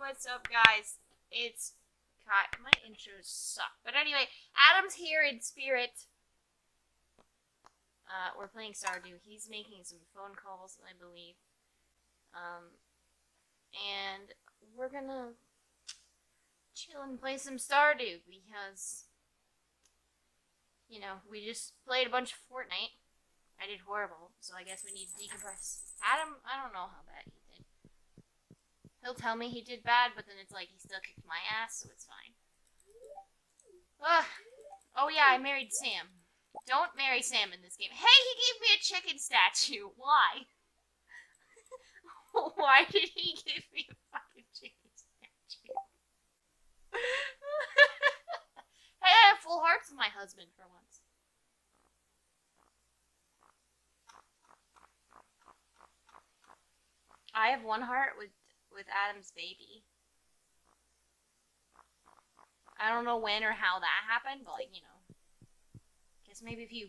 What's up, guys? It's Kai. My intros suck. But anyway, Adam's here in spirit. We're playing Stardew. He's making some phone calls, I believe. And we're gonna chill and play some Stardew because, you know, we just played a bunch of Fortnite. I did horrible, so I guess we need to decompress. Adam, I don't know how bad he did. He'll tell me he did bad, but then it's like he still kicked my ass, so it's fine. Ugh. Oh yeah, I married Sam. Don't marry Sam in this game. Hey, he gave me a chicken statue. Why? Why did he give me a fucking chicken statue? Hey, I have full hearts with my husband for once. I have one heart with Adam's baby. I don't know when or how that happened, but like, you know. Guess maybe if you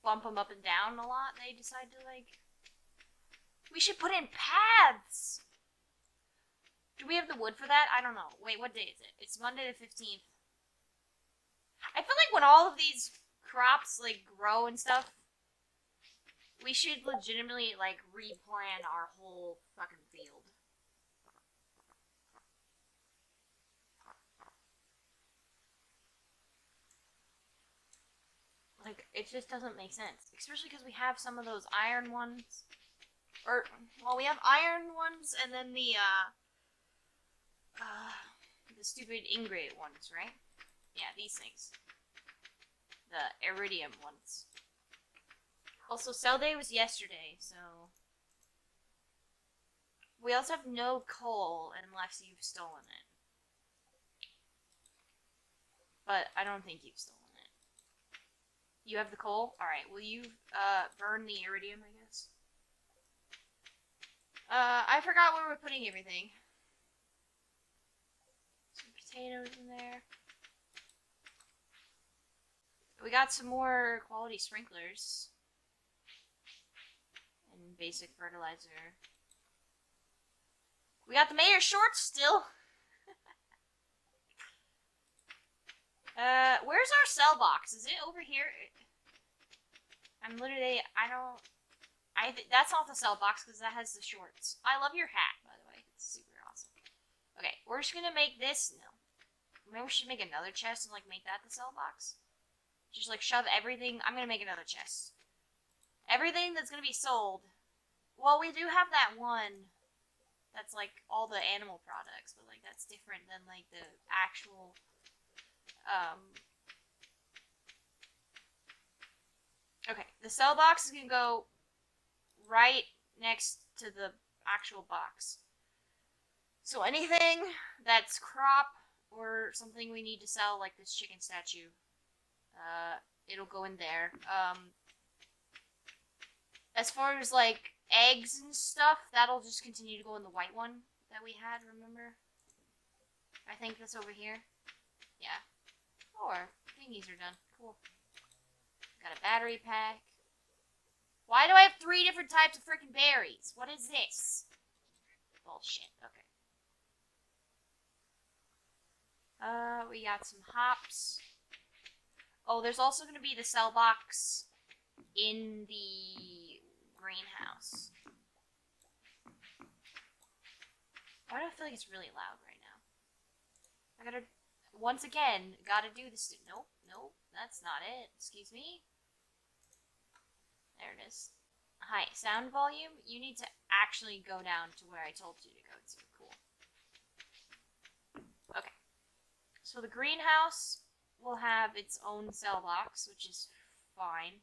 bump them up and down a lot, they decide to like... We should put in paths! Do we have the wood for that? I don't know. Wait, what day is it? It's Monday the 15th. I feel like when all of these crops like grow and stuff, we should legitimately like replan our whole fucking field. Like, it just doesn't make sense. Especially because we have some of those iron ones. Or, well, we have iron ones and then the stupid ingrate ones, right? Yeah, these things. The iridium ones. Also, sell day was yesterday, so... We also have no coal unless you've stolen it. But I don't think you've stolen it. You have the coal? Alright, will you burn the iridium, I guess? I forgot where we're putting everything. Some potatoes in there. We got some more quality sprinklers. And basic fertilizer. We got the mayor's shorts still. Where's our cell box? Is it over here? I'm literally, that's not the cell box because that has the shorts. I love your hat, by the way. It's super awesome. Okay, we're just gonna make this, no. Maybe we should make another chest and like make that the cell box. Just like shove everything, I'm gonna make another chest. Everything that's gonna be sold. Well, we do have that one that's like all the animal products, but like that's different than like the actual okay, the cell box is gonna go right next to the actual box. So anything that's crop or something we need to sell, like this chicken statue, it'll go in there. As far as like eggs and stuff, that'll just continue to go in the white one that we had, remember? I think that's over here. Yeah. Oh, our thingies are done. Cool. Got a battery pack. Why do I have 3 different types of freaking berries? What is this? Bullshit. Okay. We got some hops. Oh, there's also going to be the cell box in the greenhouse. Why do I feel like it's really loud right now? I gotta, once again, gotta do this. Nope, nope, that's not it. Excuse me. There it is. Hi, sound volume. You need to actually go down to where I told you to go to. Cool. Okay. So the greenhouse will have its own cell box, which is fine.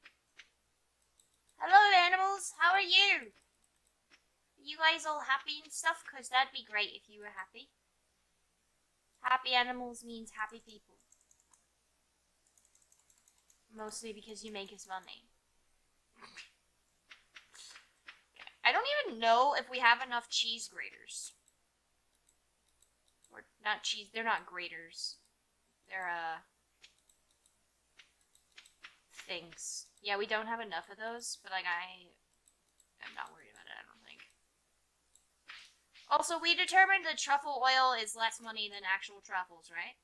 Hello, animals. How are you? Are you guys all happy and stuff? Because that'd be great if you were happy. Happy animals means happy people. Mostly because you make us money. I don't even know if we have enough cheese graters. Or not cheese, they're not graters. They're, things. Yeah, we don't have enough of those, but like I'm not worried about it, I don't think. Also, we determined that truffle oil is less money than actual truffles, right?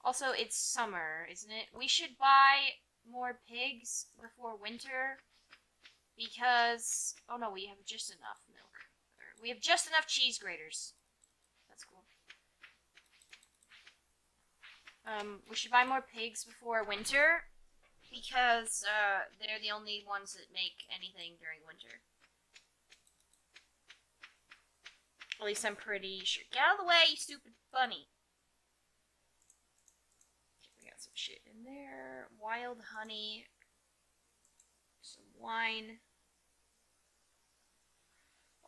Also, it's summer, isn't it? We should buy more pigs before winter because... Oh no, we have just enough milk. We have just enough cheese graters. That's cool. We should buy more pigs before winter because they're the only ones that make anything during winter. At least I'm pretty sure. Get out of the way, you stupid bunny. We got some shit in there. Wild honey. Some wine.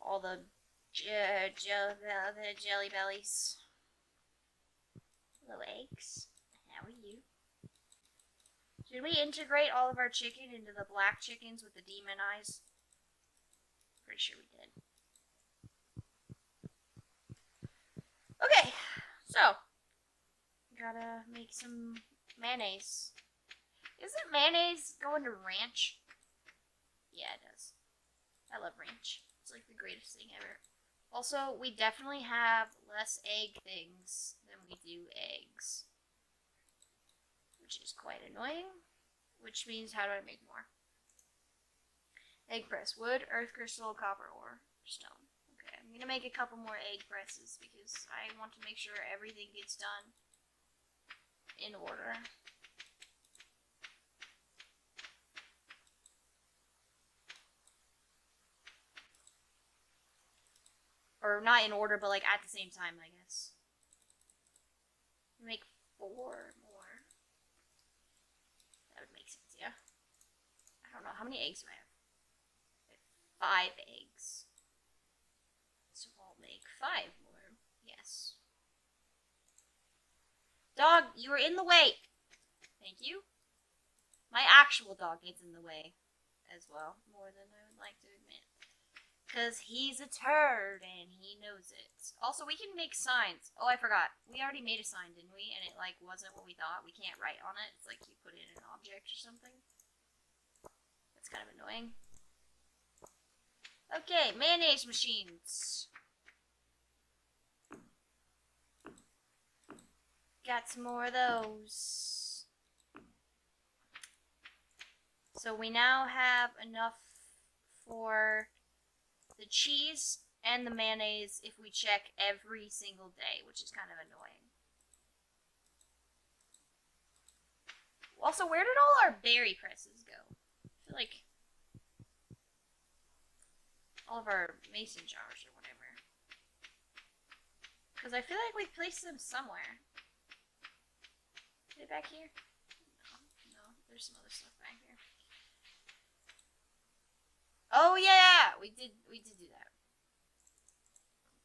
All the jelly bellies. Hello, eggs. How are you? Should we integrate all of our chicken into the black chickens with the demon eyes? Pretty sure we did. Okay, so gotta make some mayonnaise. Isn't mayonnaise going to ranch? Yeah, it does. I love ranch. It's like the greatest thing ever. Also, we definitely have less egg things than we do eggs, which is quite annoying. Which means, how do I make more? Egg press. Wood, earth crystal, copper ore, stone. Okay, I'm gonna make a couple more egg presses because I want to make sure everything gets done in order. Or not in order, but like at the same time, I guess. Make 4 more. That would make sense, yeah. I don't know, how many eggs do I have? 5 eggs. So I'll make 5 more. Yes. Dog, you are in the way. Thank you. My actual dog gets in the way as well, more than I would like to admit. Because he's a turd and he knows it. Also, we can make signs. Oh, I forgot. We already made a sign, didn't we? And it like wasn't what we thought. We can't write on it. It's like you put in an object or something. That's kind of annoying. Okay, mayonnaise machines. Got some more of those. So we now have enough for the cheese and the mayonnaise if we check every single day, which is kind of annoying. Also, where did all our berry presses go? I feel like all of our mason jars or whatever. Because I feel like we placed them somewhere. Is it back here? No, there's some other stuff back here. Oh yeah, we did do that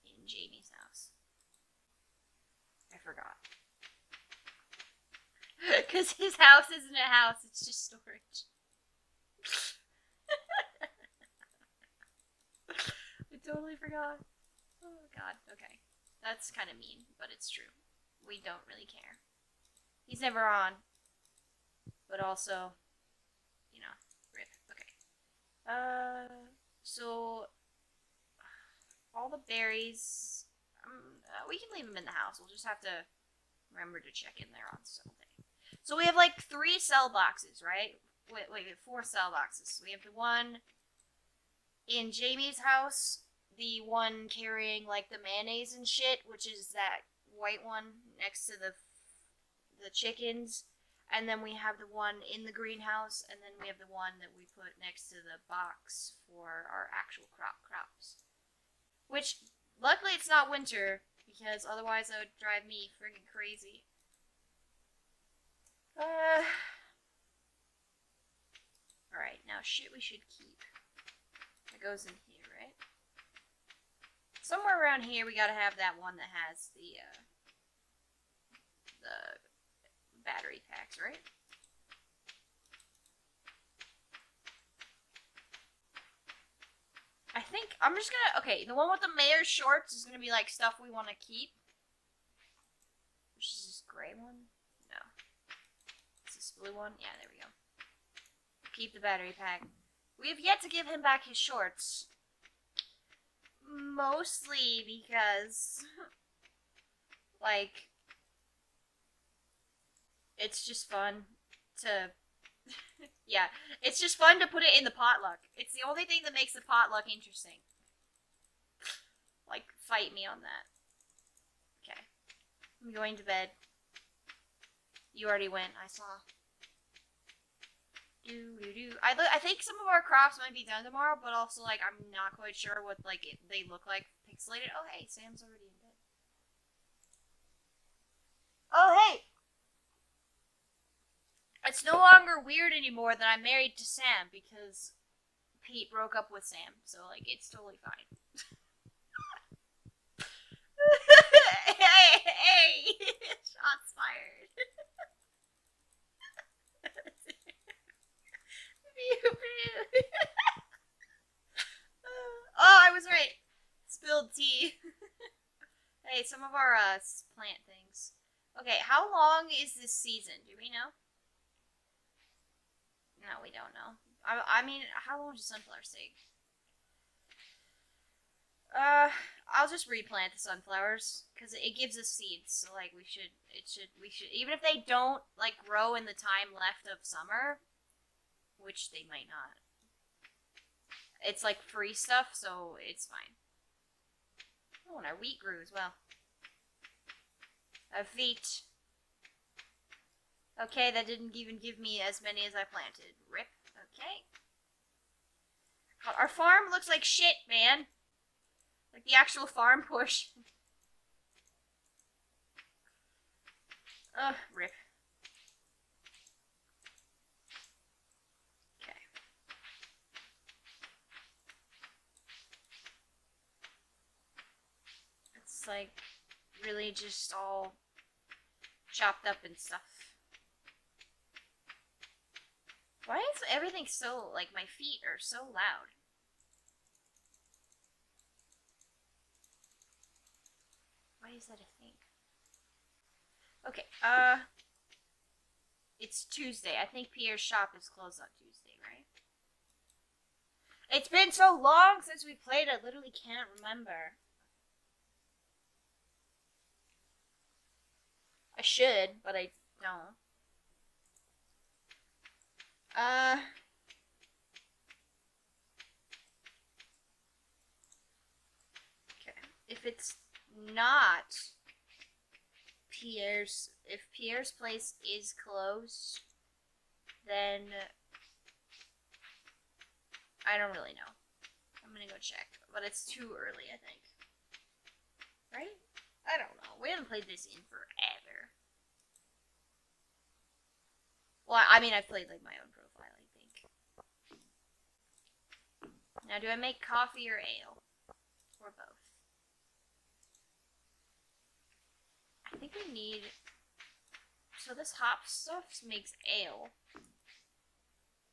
in Jamie's house. I forgot. Because his house isn't a house, it's just storage. I totally forgot. Oh god, okay. That's kind of mean, but it's true. We don't really care. He's never on. But also, you know, rip. Okay. So all the berries, we can leave them in the house. We'll just have to remember to check in there on something. So we have like 3 cell boxes, right? Wait, 4 cell boxes. We have the one in Jamie's house, the one carrying like the mayonnaise and shit, which is that white one next to the chickens. And then we have the one in the greenhouse, and then we have the one that we put next to the box for our actual crops. Which, luckily it's not winter, because otherwise that would drive me friggin' crazy. Alright, now shit we should keep. It goes in here, right? Somewhere around here we gotta have that one that has the battery packs, right? I think I'm just gonna, okay, the one with the mayor's shorts is gonna be like stuff we want to keep. Which is this gray one? No. Is this blue one? Yeah, there we go. Keep the battery pack. We have yet to give him back his shorts. Mostly because, like, it's just fun to... yeah, it's just fun to put it in the potluck. It's the only thing that makes the potluck interesting. Like, fight me on that. Okay. I'm going to bed. You already went, I saw. I think some of our crops might be done tomorrow, but also, like, I'm not quite sure what, like, they look like pixelated. Oh, hey, Sam's already in bed. Oh, hey! It's no longer weird anymore that I'm married to Sam, because Pete broke up with Sam, so, like, it's totally fine. hey! Shots fired. Oh, I was right. Spilled tea. Hey, some of our plant things. Okay, how long is this season? Do we know? No, we don't know. I mean, how long does sunflowers take? I'll just replant the sunflowers because it gives us seeds. So like, we should even if they don't like grow in the time left of summer, which they might not. It's like free stuff, so it's fine. Oh, and our wheat grew as well. A wheat. Okay, that didn't even give me as many as I planted. Rip. Okay. Our farm looks like shit, man. Like the actual farm portion. Ugh, rip. Okay. It's like really just all chopped up and stuff. Why is everything so, like, my feet are so loud? Why is that a thing? Okay, it's Tuesday. I think Pierre's shop is closed on Tuesday, right? It's been so long since we played, I literally can't remember. I should, but I don't. Okay. If it's not Pierre's, if Pierre's place is closed, then I don't really know. I'm gonna go check, but it's too early, I think. Right? I don't know. We haven't played this in forever. Well, I mean, I've played like my own profile, I think. Now, do I make coffee or ale? Or both? I think we need... So this hop stuff makes ale.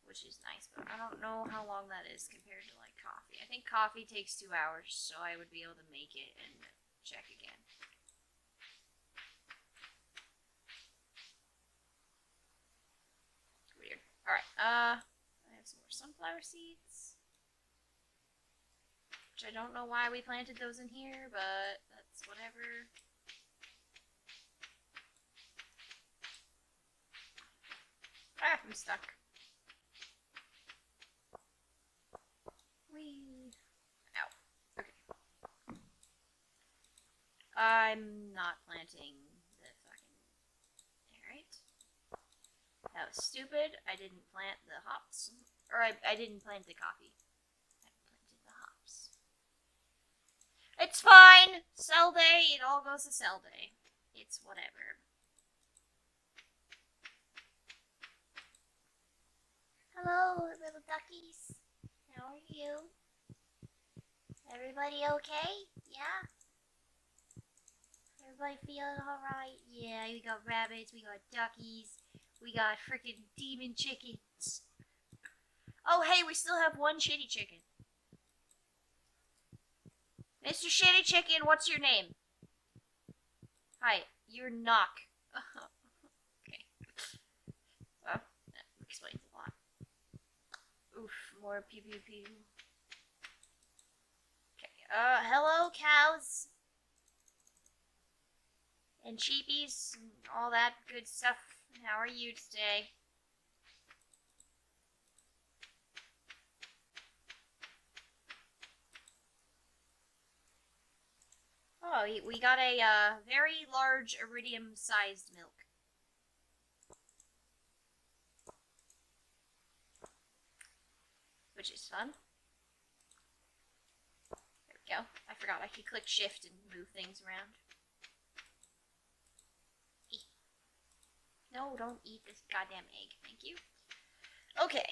Which is nice, but I don't know how long that is compared to like coffee. I think coffee takes 2 hours, so I would be able to make it and check again. Weird. Alright, I have some more sunflower seeds. Which I don't know why we planted those in here, but that's whatever. Ah, I'm stuck. Whee. Ow. Okay. I'm not planting the fucking... Alright. That was stupid. I didn't plant the hops. Or I didn't plant the coffee. I planted the hops. It's fine! Sell day, it all goes to sell day. It's whatever. Hello, little duckies. How are you? Everybody okay? Yeah? Everybody feeling alright? Yeah, we got rabbits, we got duckies, we got freaking demon chickens. Oh, hey, we still have one shitty chicken. Mr. Shitty Chicken, what's your name? Hi, you're Knock. Okay. Well, that explains a lot. Oof, More pew pew pew. Okay. Hello, cows. And sheepies and all that good stuff. How are you today? Oh, we got a very large iridium-sized milk. Which is fun. There we go. I forgot I could click shift and move things around. Eat. No, don't eat this goddamn egg. Thank you. Okay.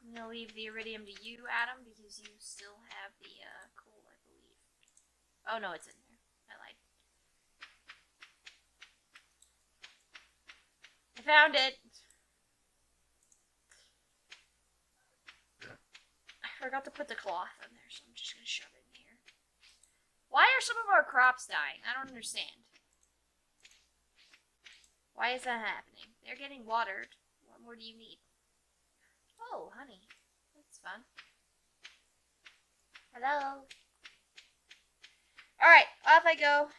I'm gonna leave the iridium to you, Adam, because you still have the coal, I believe. Oh no, it's in there. I lied. I found it! I forgot to put the cloth in there, so I'm just gonna shove it in here. Why are some of our crops dying? I don't understand. Why is that happening? They're getting watered. What more do you need? Oh, honey. That's fun. Hello. Alright, off I go.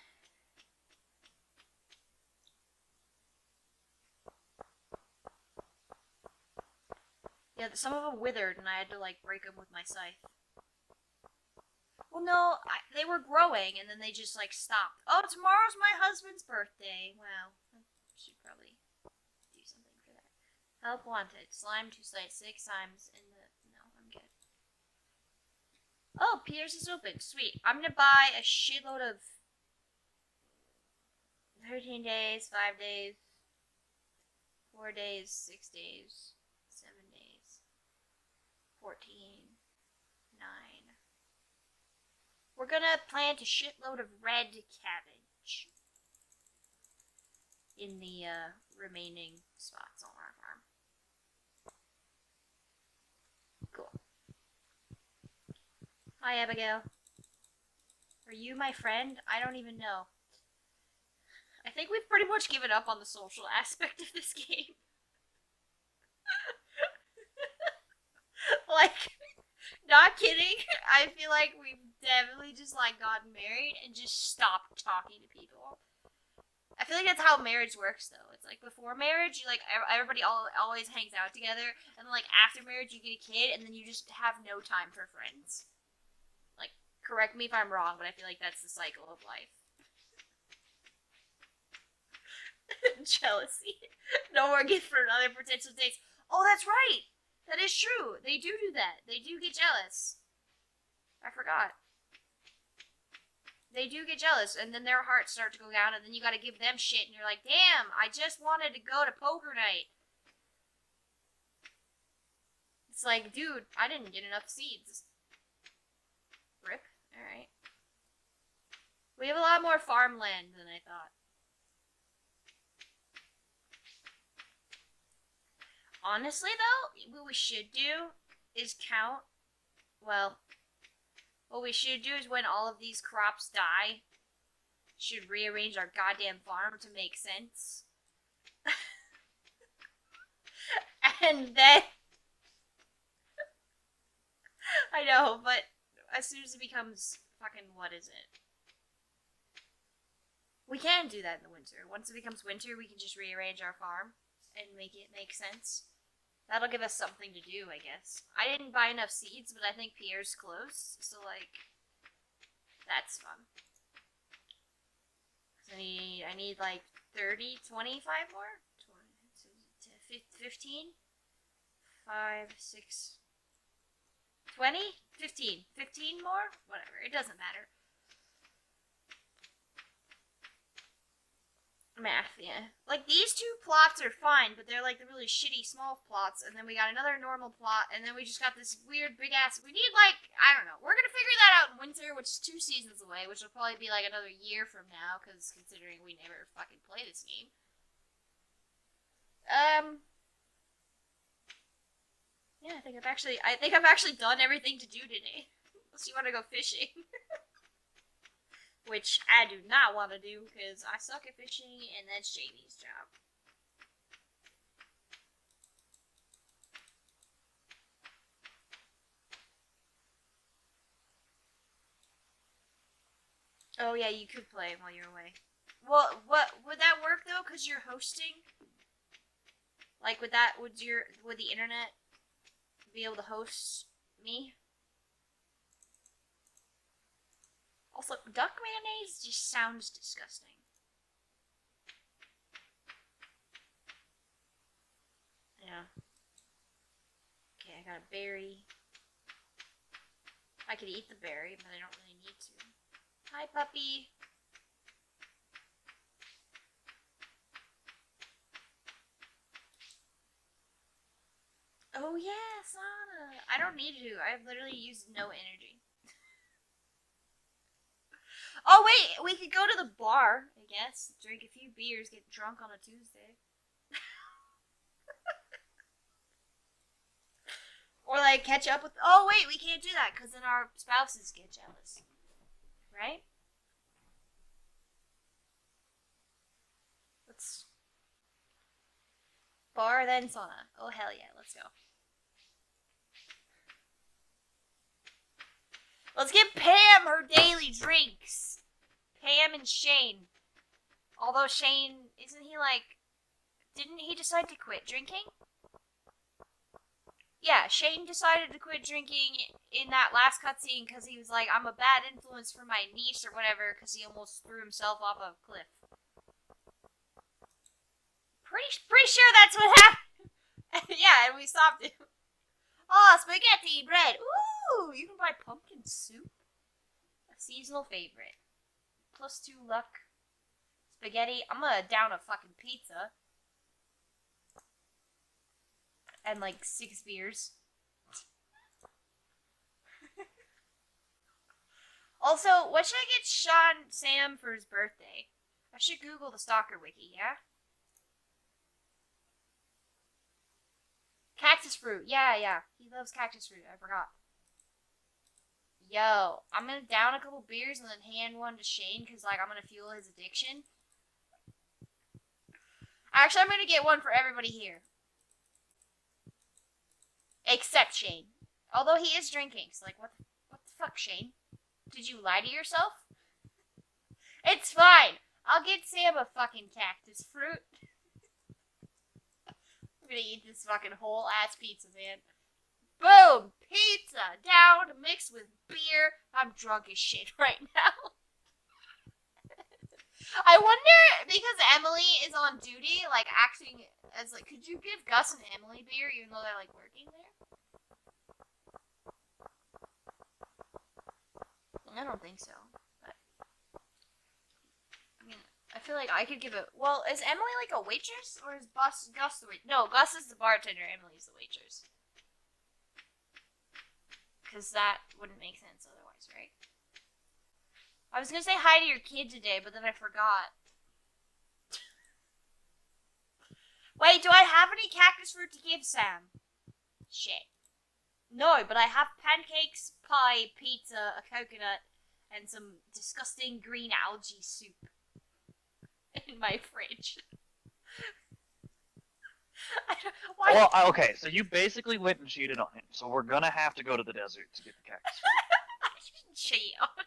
Yeah, some of them withered and I had to like break them with my scythe. Well, no, they were growing and then they just like stopped. Oh, tomorrow's my husband's birthday. Wow. I should probably do something for that. Help wanted. Slime to site 6 times in the... No, I'm good. Oh, Pierce is open. Sweet. I'm gonna buy a shitload of 13 days, 5 days, 4 days, 6 days, 7 days, 14, 9. We're gonna plant a shitload of red cabbage in the remaining spots on our farm. Cool. Hi, Abigail. Are you my friend? I don't even know. I think we've pretty much given up on the social aspect of this game. Like, not kidding. I feel like we've definitely just like gotten married and just stopped talking to people. I feel like that's how marriage works, though. It's like before marriage, you like everybody always hangs out together, and then like after marriage, you get a kid, and then you just have no time for friends. Like, correct me if I'm wrong, but I feel like that's the cycle of life. Jealousy. No more gift for another potential dates. Oh, that's right. That is true. They do that. They do get jealous. I forgot. They do get jealous, and then their hearts start to go down, and then you gotta give them shit, and you're like, damn, I just wanted to go to poker night. It's like, dude, I didn't get enough seeds. Rip. Alright. We have a lot more farmland than I thought. Honestly, though, what we should do is count, well, what we should do is when all of these crops die, should rearrange our goddamn farm to make sense. And then, I know, but as soon as it becomes fucking, what is it? We can do that in the winter. Once it becomes winter, we can just rearrange our farm and make it make sense. That'll give us something to do, I guess. I didn't buy enough seeds, but I think Pierre's close, so, like, that's fun. I need like 30, 25 more? 20, 15? 5, 6, 20? 15. 15 more? Whatever, it doesn't matter. Math, yeah. Like, these 2 plots are fine, but they're like the really shitty small plots, and then we got another normal plot, and then we just got this weird big ass. We need, like, I don't know. We're gonna figure that out in winter, which is 2 seasons away, which will probably be like another year from now, because considering we never fucking play this game. Yeah, I think I've actually done everything to do today. Unless you want to go fishing. Which I do not want to do, because I suck at fishing, and that's Jamie's job. Oh yeah, you could play while you're away. Well, what would that work though? Cause you're hosting. Like, would the internet be able to host me? Also, duck mayonnaise just sounds disgusting. Yeah. Okay, I got a berry. I could eat the berry, but I don't really need to. Hi, puppy. Oh yeah, sauna. I don't need to. I've literally used no energy. Oh wait, we could go to the bar, I guess. Drink a few beers, get drunk on a Tuesday. Or like catch up with. Oh wait, we can't do that because then our spouses get jealous, right? Let's bar then sauna. Oh hell yeah, let's go. Let's get Pam her daily drinks. Pam and Shane. Although Shane, isn't he like? Didn't he decide to quit drinking? Yeah, Shane decided to quit drinking in that last cutscene because he was like, I'm a bad influence for my niece or whatever because he almost threw himself off a cliff. Pretty sure that's what happened. Yeah, and we stopped him. Oh, spaghetti bread. Ooh, you can buy pumpkin soup. A seasonal favorite. +2 luck. Spaghetti. I'm gonna down a fucking pizza. And like 6 beers. Also, what should I get Sean Sam for his birthday? I should Google the Stalker Wiki, yeah? Cactus fruit. Yeah. He loves cactus fruit. I forgot. Yo, I'm gonna down a couple beers and then hand one to Shane because, like, I'm gonna fuel his addiction. Actually, I'm gonna get one for everybody here. Except Shane. Although he is drinking, so, like, what the fuck, Shane? Did you lie to yourself? It's fine. I'll get Sam a fucking cactus fruit. I'm gonna eat this fucking whole ass pizza, man. Boom! Pizza down, mixed with beer. I'm drunk as shit right now. I wonder, because Emily is on duty, like, acting as, like, could you give Gus and Emily beer even though they're, like, working there? I don't think so. But, I mean, I feel like I could give it. Well, is Emily, like, a waitress? Or is Gus the waitress? No, Gus is the bartender, Emily's the waitress. Because that wouldn't make sense otherwise, right? I was gonna say hi to your kid today, but then I forgot. Wait, do I have any cactus fruit to give Sam? Shit. No, but I have pancakes, pie, pizza, a coconut, and some disgusting green algae soup in my fridge. Why? Well, okay, so you basically went and cheated on him, so we're gonna have to go to the desert to get the cactus fruit. I didn't cheat on it.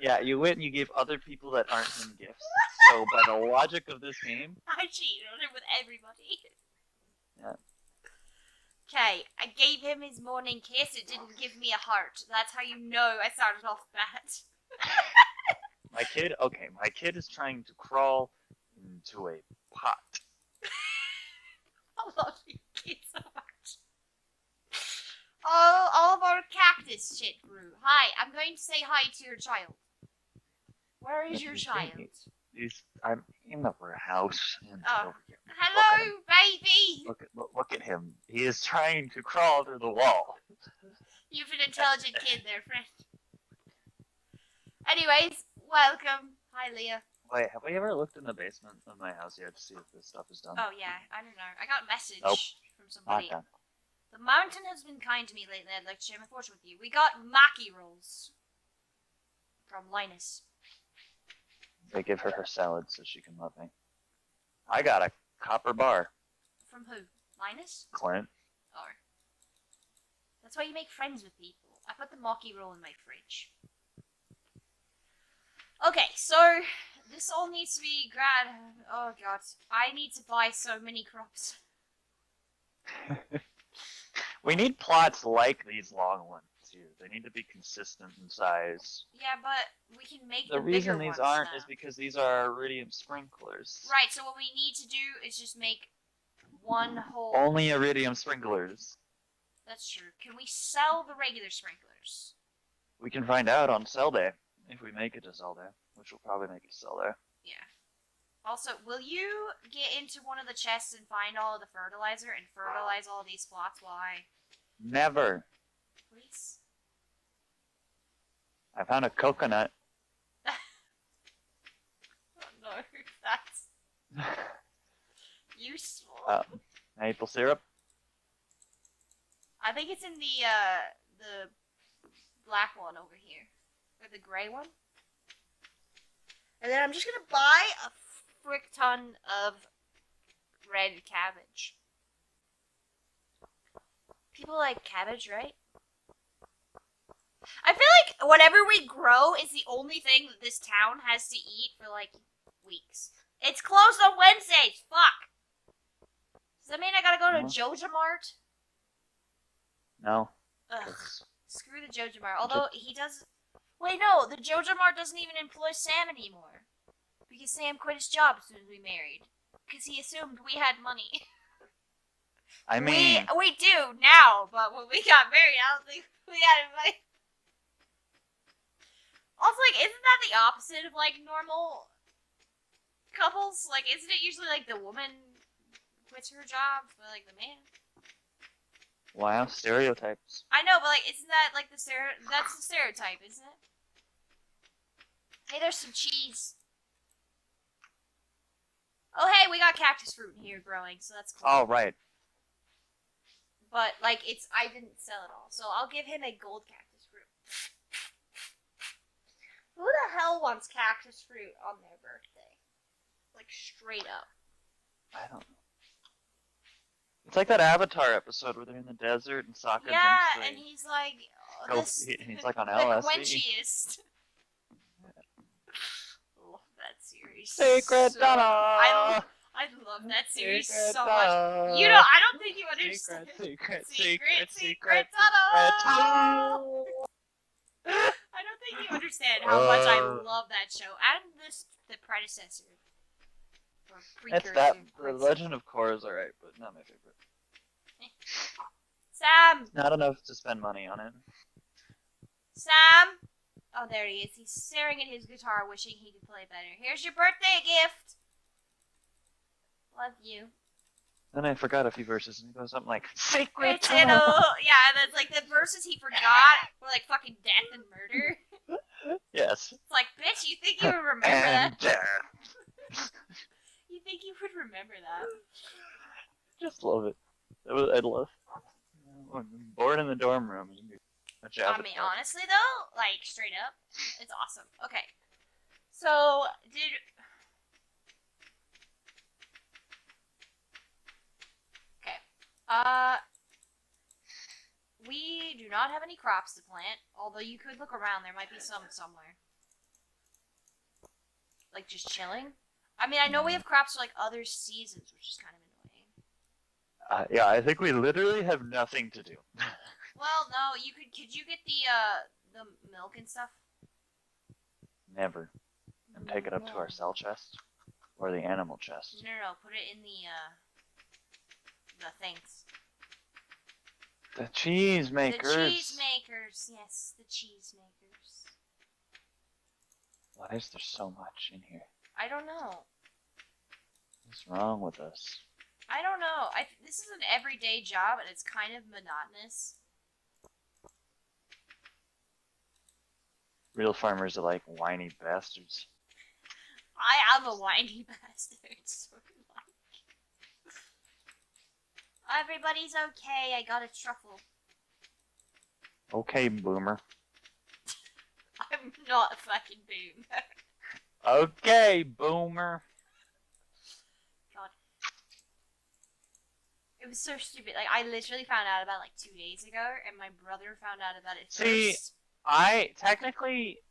Yeah, you went and you gave other people that aren't him gifts. So by the logic of this game, I cheated on him with everybody. yeah. Okay, I gave him his morning kiss. It didn't give me a heart. That's how you know I started off bad. My kid is trying to crawl into a pot. I love you kids so much. Oh, all of our cactus shit grew. Hi, I'm going to say hi to your child. Where is your child? I'm in the house. And over here. Hello, baby. Look at him. He is trying to crawl through the wall. You've an intelligent kid there, friend. Anyways, welcome. Hi, Leah. Wait, have we ever looked in the basement of my house yet to see if this stuff is done? Oh, yeah, I don't know. I got a message from somebody. Not done. The mountain has been kind to me lately. I'd like to share my fortune with you. We got Maki rolls from Linus. They give her salad so she can love me. I got a copper bar. From who? Linus? Clint. Oh. That's why you make friends with people. I put the Maki roll in my fridge. Okay, so this all needs to be Oh god, I need to buy so many crops. We need plots like these long ones here. They need to be consistent in size. Yeah, but we can make The the bigger reason these ones aren't now. is because these are iridium sprinklers. Right, so what we need to do is just make one whole... Only iridium sprinklers. That's true. Can we sell the regular sprinklers? We can find out on sell day if we make it to sell day, which will probably make it to sell day. Yeah. Also, will you get into one of the chests and find all of the fertilizer and fertilize all these plots while I... Never. Please? I found a coconut. Oh no, that's useful. Maple syrup. I think it's in the black one over here. Or the gray one. And then I'm just gonna buy a frick ton of red cabbage. People like cabbage, right? I feel like whatever we grow is the only thing that this town has to eat for like weeks. It's closed on Wednesdays. Fuck. Does that mean I gotta go to Joja Mart? No. Ugh. Screw the Joja Mart. Although he does. Wait, no. The Joja Mart doesn't even employ Sam anymore. Because Sam quit his job as soon as we married. Because he assumed we had money. I mean, we do now, but when we got married, I don't think we had money. Also, like, isn't that the opposite of like normal couples? Like, isn't it usually like the woman quits her job for like the man? wow, stereotypes. I know, but like, isn't that like that's the stereotype, isn't it? Hey, there's some cheese. Oh, hey, we got cactus fruit in here growing, so that's cool. Oh, right. But like, I didn't sell it all, so I'll give him a gold cactus fruit. Who the hell wants cactus fruit on their birthday? Like, straight up. I don't know. It's like that Avatar episode where they're in the desert and Sokka Yeah, and he's like, he's like on the LSD. quenchiest. Love that series. Secret tunnel. I love that series Secret so tunnel. much. You know, I don't think you understand. Secret tunnel. I don't think you understand how much I love that show and the predecessor. Or It's precursor. that. The Legend of Korra is alright, but not my favorite. Sam! Not enough to spend money on it. Sam! Oh, there he is. He's staring at his guitar, wishing he could play better. Here's your birthday gift! Love you. Then I forgot a few verses, and it goes something like, Secret Tunnel! tunnel. Yeah, and it's like the verses he forgot were like fucking death and murder. Yes. It's like, bitch, you think you would remember that? And death. You think you would remember that? Just love it. I'd love. Bored in the dorm room. I mean, honestly though, like straight up, it's awesome. Okay, so we do not have any crops to plant. Although you could look around, there might be some somewhere. Like just chilling. I mean, I know we have crops for like other seasons, which is kind of annoying. Yeah, I think we literally have nothing to do. Well, no, could you get the milk and stuff? Never. And take it up to our cell chest or the animal chest. No, put it in the things. The cheese makers. The cheese makers, yes, the cheese makers. Why is there so much in here? I don't know. What's wrong with us? I don't know. This is an everyday job, and it's kind of monotonous. Real farmers are like whiny bastards. I am a whiny bastard, so like. Everybody's okay. I got a truffle. Okay, boomer. I'm not a fucking boomer. Okay, boomer. God. It was so stupid. Like, I literally found out about it like 2 days ago, and my brother found out about it first. See, I technically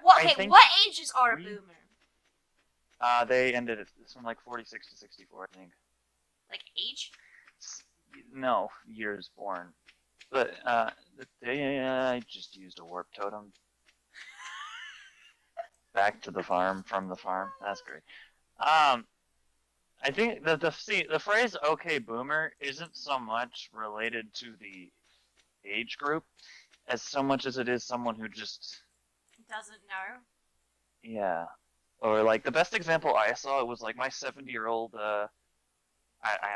Well, I okay, think what ages are a we- boomer? They ended it from like 46 to 64, I think. Like age? No, years born. But I just used a warp totem. Back to the farm, from the farm. That's great. I think the phrase "okay boomer" isn't so much related to the age group as so much as it is someone who just Doesn't know. yeah. Or like the best example I saw was like my 70-year-old I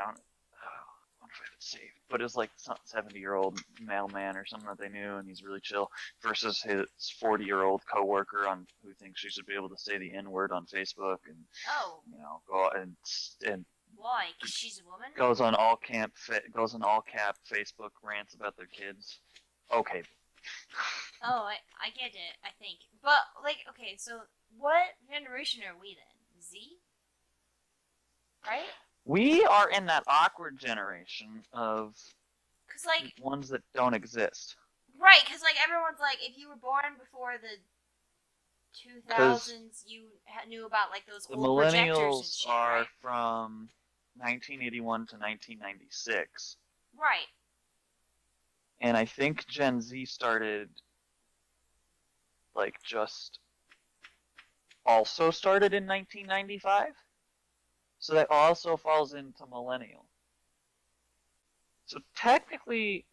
don't I wonder if I have it saved, but it was like some 70-year-old mailman or something that they knew, and he's really chill, versus his 40-year-old coworker on who thinks she should be able to say the N-word on Facebook and Oh, go out and why? 'Cause she's a woman? goes on all cap Facebook rants about their kids. Okay. Oh, I get it, I think. But, like, okay, so what generation are we then? Z? Right? We are in that awkward generation of Because, like, ones that don't exist. right, because, like, everyone's like, if you were born before the 2000s, you knew about, like, those The old projectors and millennials shit, are right? from 1981 to 1996. Right. And I think Gen Z started, like, also started in 1995. So that also falls into millennial. So technically,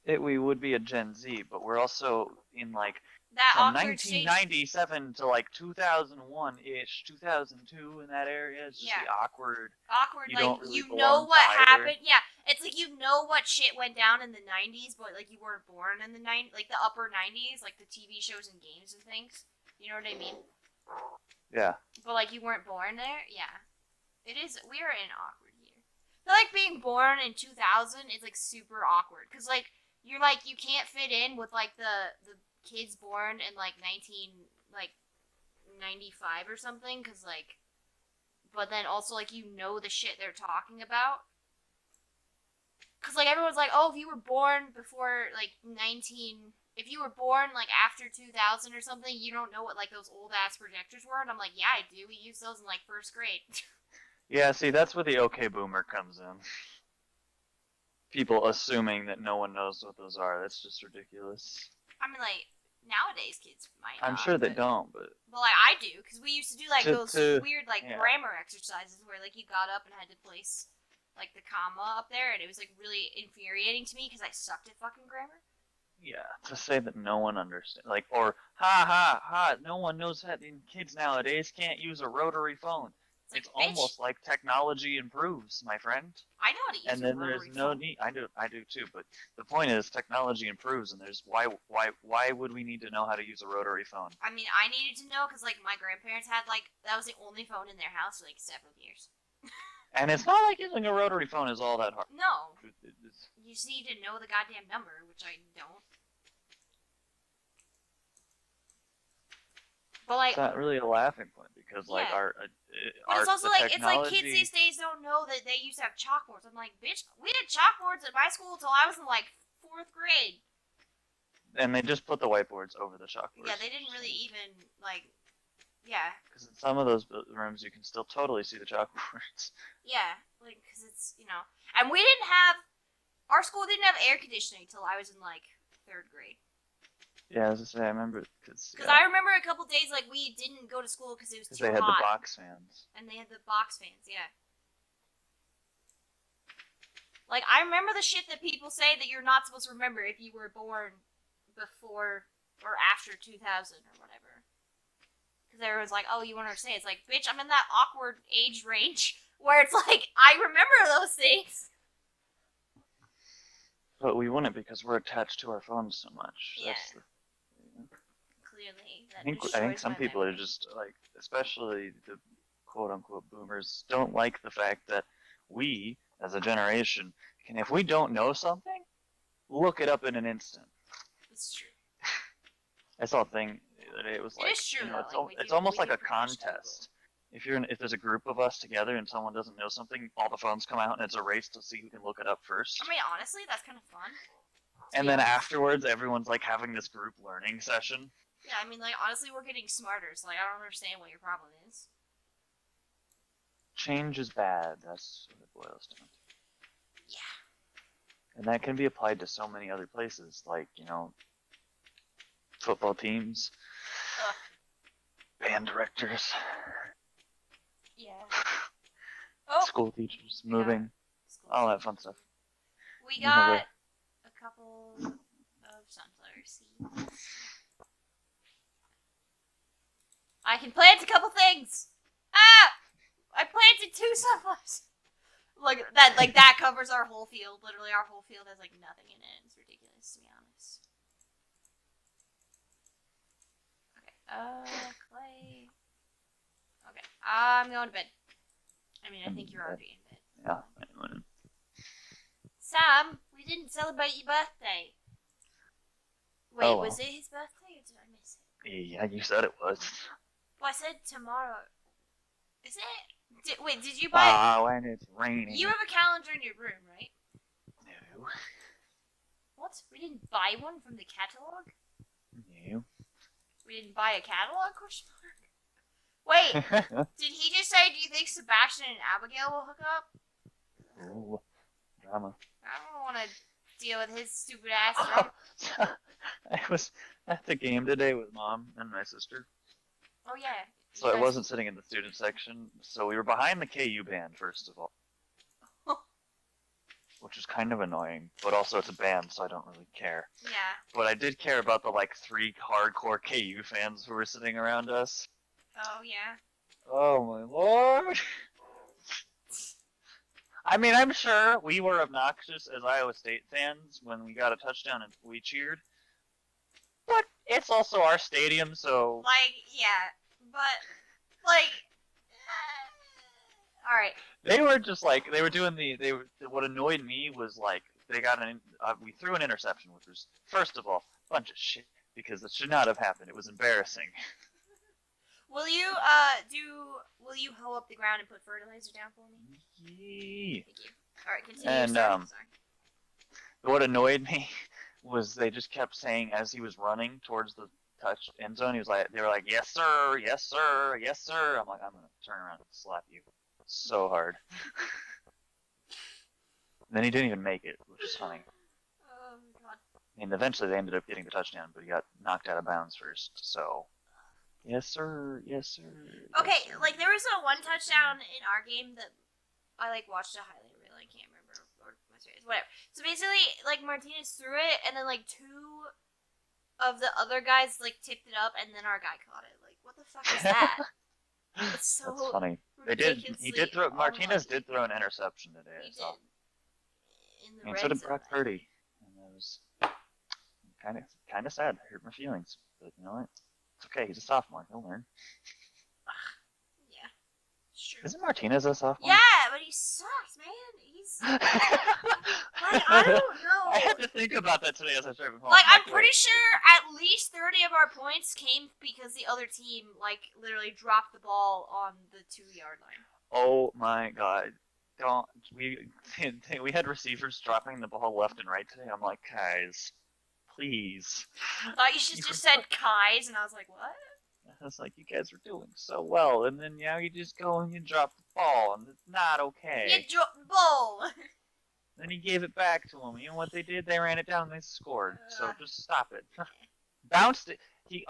we would be a Gen Z, but we're also in, like, That from awkward stage. 1997 to, like, 2001-ish, 2002 in that area. It's just Yeah. the awkward. Awkward, You like, don't really you know belong what to either. happened. Yeah, it's like you know what shit went down in the 90s, but, like, you weren't born in the 90s, like, the upper 90s, like, the TV shows and games and things. You know what I mean? Yeah. But, like, you weren't born there? Yeah. It is, we are in an awkward year. I feel like being born in 2000 is, like, super awkward. Because, like, you're, like, you can't fit in with, like, the kids born in, like, 95 or something. Because, like, but then also, like, you know the shit they're talking about. Because, like, everyone's like, oh, if you were born before, like, if you were born, like, after 2000 or something, you don't know what, like, those old-ass projectors were? And I'm like, yeah, I do. We used those in, like, first grade. Yeah, see, that's where the okay boomer comes in. People assuming that no one knows what those are. That's just ridiculous. I mean, like, nowadays kids might I'm not, sure they but, don't, but like, I do. Because we used to do, like, those weird, like, yeah. grammar exercises where, like, you got up and had to place, like, the comma up there. And it was, like, really infuriating to me because I sucked at fucking grammar. Yeah, to say that no one understands, like, or ha ha ha, no one knows that kids nowadays can't use a rotary phone. It's almost like technology improves, my friend. I know how to use and a then rotary there's no phone. need. I do too. But the point is, technology improves, and there's why would we need to know how to use a rotary phone? I mean, I needed to know because, like, my grandparents had, like, that was the only phone in their house for, like, several years. And it's not like using a rotary phone is all that hard. No. You just need to know the goddamn number, which I don't. But, like, it's not really a laughing point because, like, yeah. our But it's also like, technology... it's like kids these days don't know that they used to have chalkboards. I'm like, bitch, we had chalkboards at my school until I was in, like, 4th grade. And they just put the whiteboards over the chalkboards. Yeah, they didn't really even, like, yeah. Because in some of those rooms, you can still totally see the chalkboards. Yeah, like, because it's, you know. And we didn't have, our school didn't have air conditioning until I was in, like, 3rd grade. Yeah, as I say, I remember because I remember a couple days, like, we didn't go to school because it was too hot. Because they had the box fans. And they had the box fans, yeah. Like, I remember the shit that people say that you're not supposed to remember if you were born before or after 2000 or whatever. Because everyone's like, oh, you want to say? It's like, bitch, I'm in that awkward age range where it's like, I remember those things. But we wouldn't because we're attached to our phones so much. Yeah. Clearly. I think some people are just, like, especially the quote-unquote boomers, don't like the fact that we, as a generation, can, if we don't know something, look it up in an instant. It's true. I saw a thing that it was like, it is true, it's almost like a contest. If there's a group of us together and someone doesn't know something, all the phones come out and it's a race to see who can look it up first. I mean, honestly, that's kind of fun. And then afterwards, everyone's like having this group learning session. Yeah, I mean, like, honestly, we're getting smarter, so, like, I don't understand what your problem is. Change is bad. That's what it boils down to. Yeah. And that can be applied to so many other places, like, football teams, band directors, Yeah. school teachers, moving, all that fun stuff. We got a couple of sunflower seeds. I can plant a couple things! Ah! I planted 2 sunflowers! Like that covers our whole field. Literally, our whole field has, like, nothing in it. It's ridiculous, to be honest. Okay, clay. Okay, I'm going to bed. I mean, I think you're already in bed. Yeah, I went in. Sam, we didn't celebrate your birthday. Wait, was it his birthday or did I miss it? Yeah, you said it was. Well, I said tomorrow. Is it? Wait, did you buy? When it's raining. You have a calendar in your room, right? No. What? We didn't buy one from the catalog? No. We didn't buy a catalog? Question mark. Wait, did he just say, do you think Sebastian and Abigail will hook up? Ooh, drama. I don't want to deal with his stupid ass drama. I was at the game today with Mom and my sister. Oh, yeah. So I wasn't sitting in the student section. So we were behind the KU band, first of all. Which is kind of annoying. But also it's a band, so I don't really care. Yeah. But I did care about the, 3 hardcore KU fans who were sitting around us. Oh, yeah. Oh, my lord. I mean, I'm sure we were obnoxious as Iowa State fans when we got a touchdown and we cheered. But it's also our stadium, so... yeah. But, alright. They were just, they were doing what annoyed me was, they got we threw an interception, which was, first of all, a bunch of shit, because it should not have happened. It was embarrassing. Will you hoe up the ground and put fertilizer down for me? Yeah. Thank you. Alright, continue. And, what annoyed me was they just kept saying as he was running towards the touch end zone, they were like, yes sir, yes sir, yes sir. I'm like, I'm gonna turn around and slap you so hard. And then he didn't even make it, which is funny. Oh god. And eventually they ended up getting the touchdown, but he got knocked out of bounds first, so yes sir, yes sir. Okay, yes, sir. there was one touchdown in our game that I watched a highlight reel. I can't remember or whatever. So basically, Martinez threw it, and then 2 of the other guys tipped it up, and then our guy caught it. What the fuck is that? It's so That's funny. He did throw. Martinez did throw an interception today. He so. did. In the And so did Brock Purdy. And that was kind of sad. Hurt my feelings, but you know what? It's okay. He's a sophomore. He'll learn. Yeah, sure. Isn't Martinez a sophomore? Yeah, but he sucks, man. He's I don't know. I had to think about that today as I was driving home. I'm pretty sure at least 30 of our points came because the other team literally dropped the ball on the 2-yard line. Oh my god. We had receivers dropping the ball left and right today. I'm like, guys, please. I thought you just said Kai's, and I was like, what? I was like, you guys were doing so well, and then now you just go and you drop the ball, and it's not okay. You dropped the ball! Then he gave it back to him. You know what they did? They ran it down and they scored. So just stop it. Bounced it. We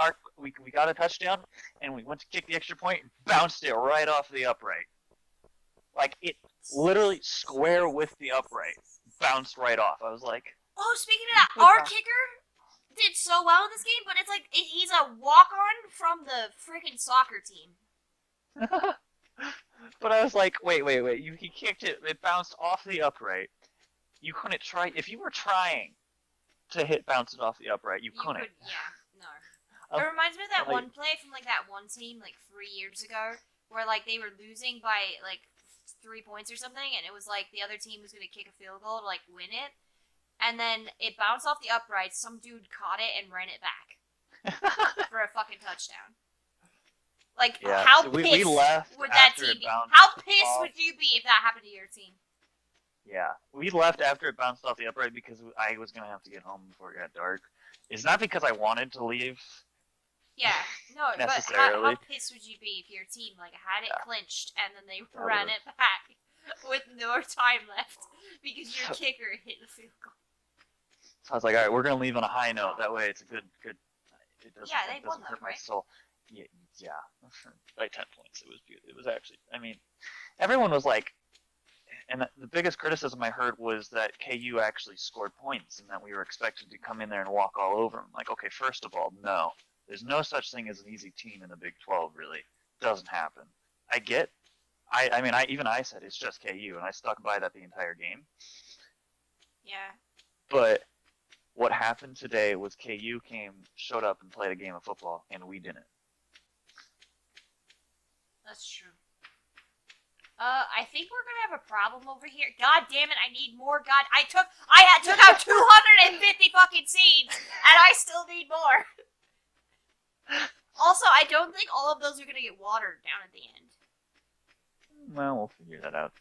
got a touchdown, and we went to kick the extra point and bounced it right off the upright. It literally square with the upright. Bounced right off. I was like... Oh, speaking of that, our kicker did so well in this game, but it's he's a walk-on from the freaking soccer team. But I was like, wait. He kicked it. It bounced off the upright. You couldn't try... If you were trying to bounce it off the upright, you couldn't. Yeah, no. It reminds me of that one play from that one team 3 years ago where they were losing by 3 points or something, and it was the other team was gonna kick a field goal to win it, and then it bounced off the upright. Some dude caught it and ran it back for a fucking touchdown. How pissed would that team be? How pissed would you be if that happened to your team? Yeah, we left after it bounced off the upright because I was gonna have to get home before it got dark. It's not because I wanted to leave Yeah, no, but how necessarily. pissed would you be if your team like had it Yeah, clinched and then they that ran would it back with no time left because your have. kicker hit the field goal? So I was like, all right, we're gonna leave on a high note. That way, it's a good. Yeah, they It won doesn't though, hurt my right? soul. Yeah, yeah. By 10 points, it was beautiful. It was actually. I mean, everyone was like, and the biggest criticism I heard was that KU actually scored points and that we were expected to come in there and walk all over them. Like, okay, first of all, no, there's no such thing as an easy team in the Big 12. Really, doesn't happen. I get. I mean, I said it's just KU, and I stuck by that the entire game. Yeah. But what happened today was KU showed up and played a game of football, and we didn't. That's true. I think we're gonna have a problem over here. God damn it! I need more. I had took out 250 fucking seeds, and I still need more. Also, I don't think all of those are gonna get watered down at the end. Well, we'll figure that out.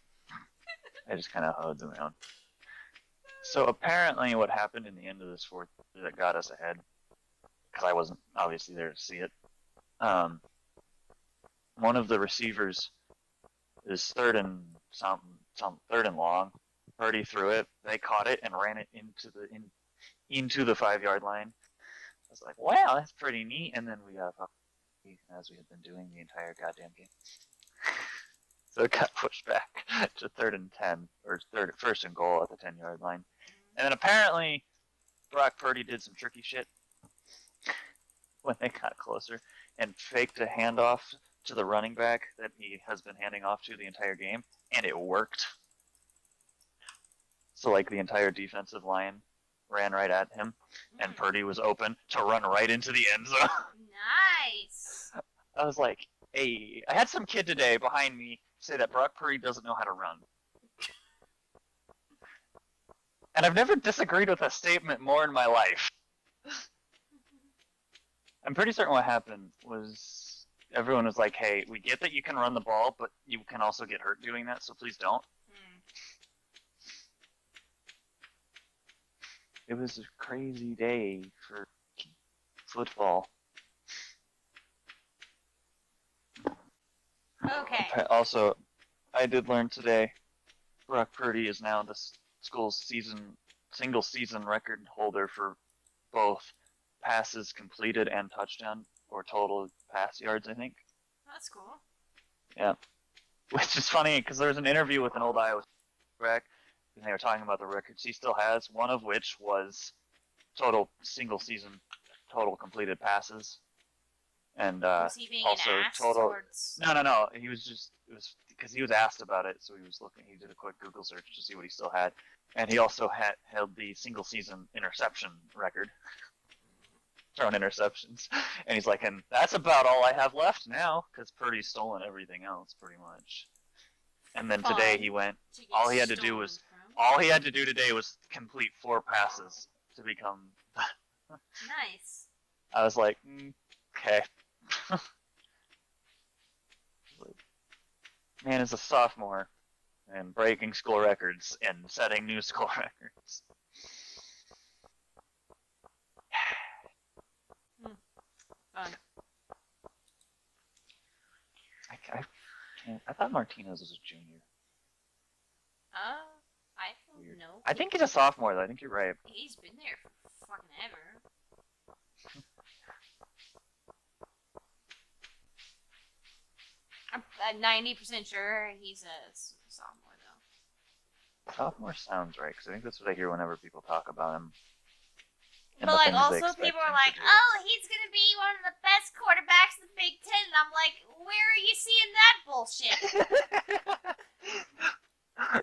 I just kind of hoed them out. So apparently, what happened in the end of this fourth that got us ahead, because I wasn't obviously there to see it. One of the receivers is third and long. Purdy threw it. They caught it and ran it into the 5 yard line. I was like, wow, that's pretty neat. And then we got as we had been doing the entire goddamn game. So it got pushed back to 3rd and 10 or first and goal at the 10 yard line. And then apparently Brock Purdy did some tricky shit when they got closer and faked a handoff to the running back that he has been handing off to the entire game, and it worked. So like the entire defensive line ran right at him, and Purdy was open to run right into the end zone. Nice. I was like, hey, I had some kid today behind me say that Brock Purdy doesn't know how to run. And I've never disagreed with a statement more in my life. I'm pretty certain what happened was everyone was like, hey, we get that you can run the ball, but you can also get hurt doing that, so please don't. It was a crazy day for football. Okay. Also, I did learn today Brock Purdy is now the school's single season record holder for both passes completed and touchdown, or total pass yards, I think. That's cool. Yeah. Which is funny because there was an interview with an old Iowa quarterback, and they were talking about the records he still has, one of which was total single season total completed passes. And Was he being also an ass total. towards? No. He was just it was because he was asked about it, so he was looking. He did a quick Google search to see what he still had, and he also held the single season interception record, thrown interceptions. And he's like, and that's about all I have left now because Purdy's stolen everything else pretty much. And then today he went. All he had to do today was complete 4 passes to become. Nice. I was like, okay. Man is a sophomore and breaking school records and setting new school records. Fun. I thought Martinez was a junior. I don't know. I think he's a sophomore though. I think you're right. He's been there for fucking ever. I'm 90% sure he's a sophomore though. Sophomore sounds right because I think that's what I hear whenever people talk about him. But like also people are like, oh, he's gonna be one of the best quarterbacks in the Big Ten. And I'm like, where are you seeing that bullshit?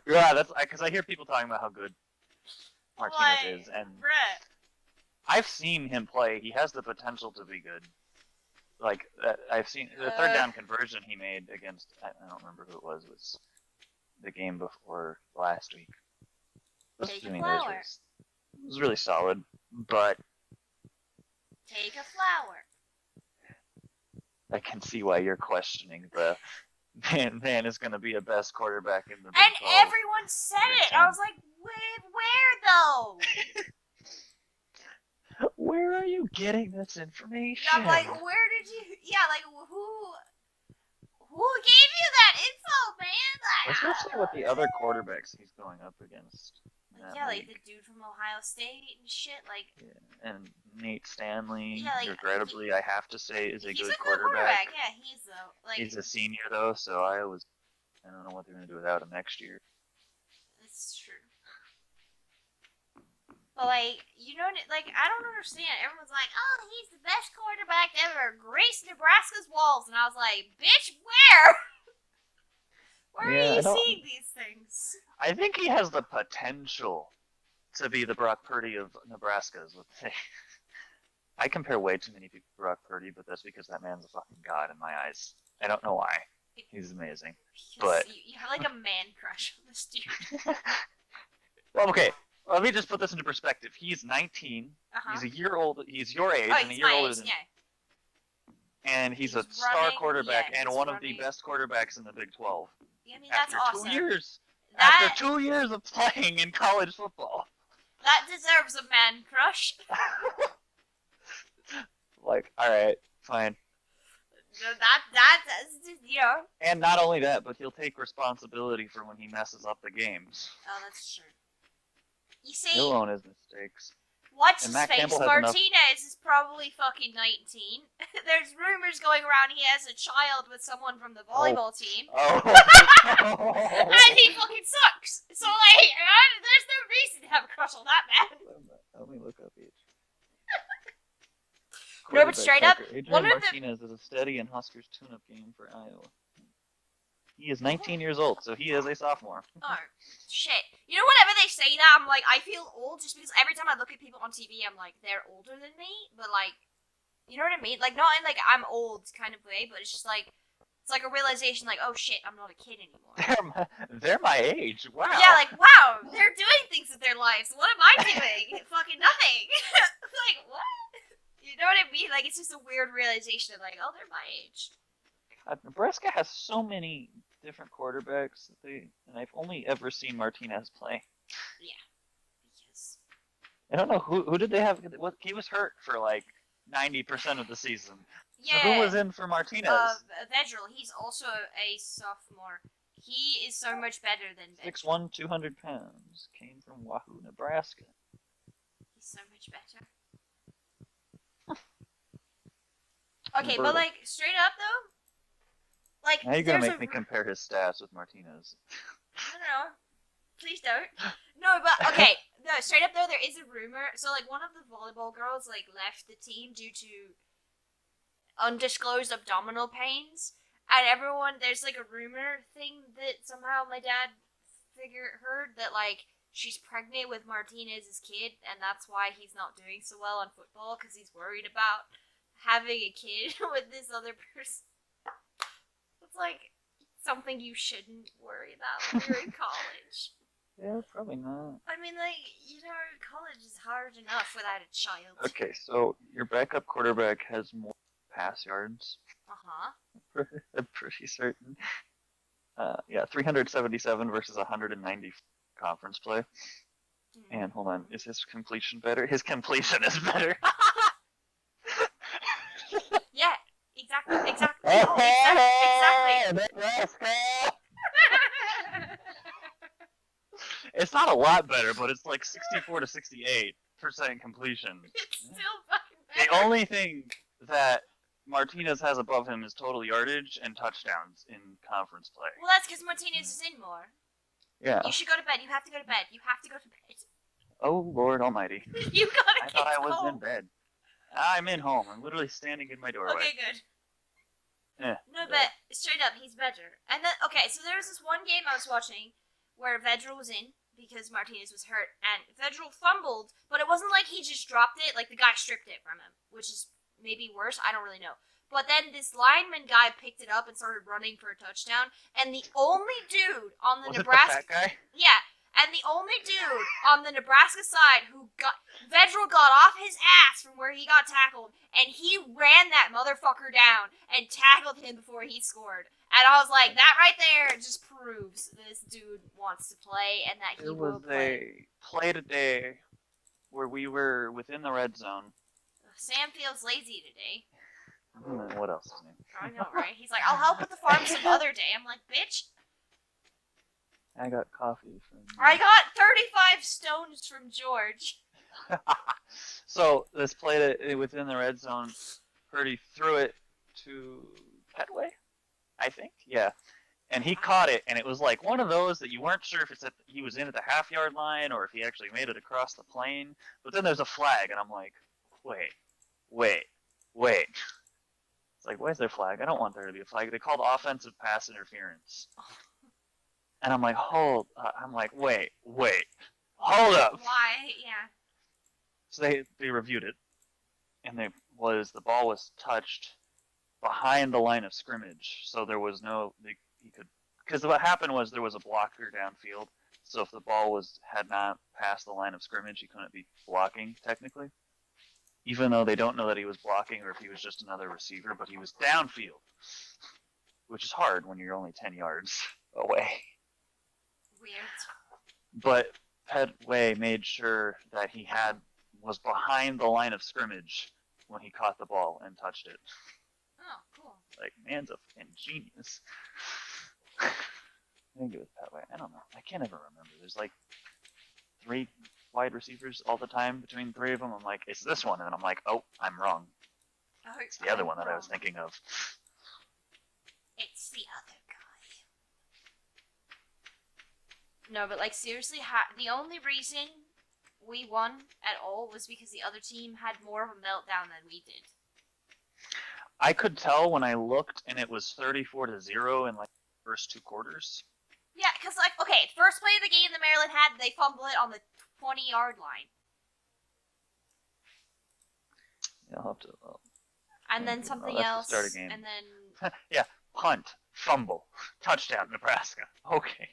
Yeah, that's because I hear people talking about how good Martinez is, and I've seen him play. He has the potential to be good. Like I've seen the third down conversion he made against. I don't remember who it was. Was the game before last week? Take a flower. It was really solid, but take a flower. I can see why you're questioning the Man is going to be a best quarterback in the Big And 12. everyone said Big it. I 10. was like, where though? Where are you getting this information? I'm like, where did you? Yeah, like who gave you that info, man? Especially with the other quarterbacks he's going up against. In that Yeah, like league. the dude from Ohio State and shit. Like, Yeah. And Nate Stanley, yeah, like regrettably, I have to say, is a he's good a good quarterback. Yeah, he's though. Like, He's a senior though, so I don't know what they're gonna do without him next year. it's true. But like, you know, like I don't understand. Everyone's like, "Oh, he's the best quarterback ever, graced Nebraska's walls," and I was like, "Bitch, where? Where are Yeah, you seeing these things?" I think he has the potential to be the Brock Purdy of Nebraska's. Let's say. I compare way too many people to Brock Purdy, but that's because that man's a fucking god in my eyes. I don't know why. He's amazing. Because But you have like a man crush on this dude. well, okay. Let me just put this into perspective. He's 19. He's a year old. He's your age, and a year older than. Yeah. And he's a star running, quarterback yeah, and he's one of running. the best quarterbacks in the Big 12. Yeah, I mean, that's After awesome. 2 years. That, After 2 years of playing in college football. That deserves a man crush. Like, all right, fine. That's you know. And not only that, but he'll take responsibility for when he messes up the games. Oh, that's true. You see, He'll own his mistakes. what's And his Matt face? Campbell has Martinez is probably fucking 19. There's rumors going around he has a child with someone from the volleyball team. Oh. And he fucking sucks. So, like, there's no reason to have a crush on that man. Let me look up each. No, but straight up, Adrian Martinez is a steady in Huskers tune-up game for Iowa. He is 19 years old, so he is a sophomore. Oh, shit. You know, whenever they say that, I'm like, I feel old just because every time I look at people on TV, I'm like, they're older than me, but like, you know what I mean? Like, not in like, I'm old kind of way, but it's just like, it's like a realization like, oh shit, I'm not a kid anymore. They're my age. Wow. Yeah, like, wow, they're doing things with their lives. What am I doing? Fucking nothing. Like, what? You know what I mean? Like, it's just a weird realization of like, oh, they're my age. God, Nebraska has so many different quarterbacks and I've only ever seen Martinez play. Yeah. Because I don't know who did they have. He was hurt for like 90% of the season. yeah. So who was in for Martinez? Vedral. He's also a sophomore. He is so much better than Vedral. 6'1", 200 pounds. Came from Wahoo, Nebraska. He's so much better. Okay, but like straight up though, like now you're gonna make me compare his stats with Martinez. No, please don't. No, but okay, no, straight up though, there is a rumor. So like one of the volleyball girls like left the team due to undisclosed abdominal pains, and everyone there's like a rumor thing that somehow my dad heard that like she's pregnant with Martinez's kid, and that's why he's not doing so well on football because he's worried about having a kid with this other person. It's like something you shouldn't worry about when you're in college. Yeah, probably not. I mean, like, you know, college is hard enough without a child. Okay, so your backup quarterback has more pass yards. Uh-huh. I'm pretty certain. Yeah, 377 versus 190 conference play. And hold on, is his completion better? His completion is better. Yeah, exactly. Oh, exactly. It's not a lot better, but it's like 64 to 68% completion. It's still fucking better. The only thing that Martinez has above him is total yardage and touchdowns in conference play. Well, that's because Martinez is in more. Yeah. You should go to bed. You have to go to bed. You have to go to bed. Oh, Lord Almighty. You gotta I get thought I was home. in bed. I'm in home. I'm literally standing in my doorway. Okay, good. Yeah. No, but straight up, he's better. And then, okay, so there was this one game I was watching where Vedral was in because Martinez was hurt, and Vedral fumbled, but it wasn't like he just dropped it, like the guy stripped it from him, which is maybe worse, I don't really know. But then this lineman guy picked it up and started running for a touchdown, and the only dude on the Was Nebraska... it the fat guy? Yeah, And the only dude on the Nebraska side Vedral got off his ass from where he got tackled, and he ran that motherfucker down and tackled him before he scored. And I was like, that right there just proves this dude wants to play and that he will play. There was a play today where we were within the red zone. Sam feels lazy today. What else is name? I know, right? He's like, I'll help with the farm some other day. I'm like, bitch. I got coffee from... I got 35 stones from George. So, this play within the red zone, Purdy threw it to Petway, I think? Yeah. And he caught it, and it was like one of those that you weren't sure if he was in at the half-yard line or if he actually made it across the plane. But then there's a flag, and I'm like, wait. It's like, why is there a flag? I don't want there to be a flag. They called offensive pass interference. And I'm like, wait, hold up. Why? Yeah. So they reviewed it, and the ball was touched behind the line of scrimmage. So there was because what happened was there was a blocker downfield. So if the ball had not passed the line of scrimmage, he couldn't be blocking technically. Even though they don't know that he was blocking or if he was just another receiver, but he was downfield, which is hard when you're only 10 yards away. Weird. But Petway made sure that he was behind the line of scrimmage when he caught the ball and touched it. Oh, cool. Like, man's a fucking genius. I think it was Petway. I don't know. I can't ever remember. There's like 3 wide receivers all the time between 3 of them. I'm like, it's this one, and then I'm like, oh, I'm wrong. Oh, it's the other one that I was thinking of. It's the other guy. No, but like seriously, the only reason we won at all was because the other team had more of a meltdown than we did. I could tell when I looked, and it was 34-0 in like the first 2 quarters. Yeah, because like, okay, first play of the game the Maryland had, they fumble it on the 20-yard line. Yeah, I'll have to. And then something else. Start a game. And then. Yeah, punt, fumble, touchdown, Nebraska. Okay.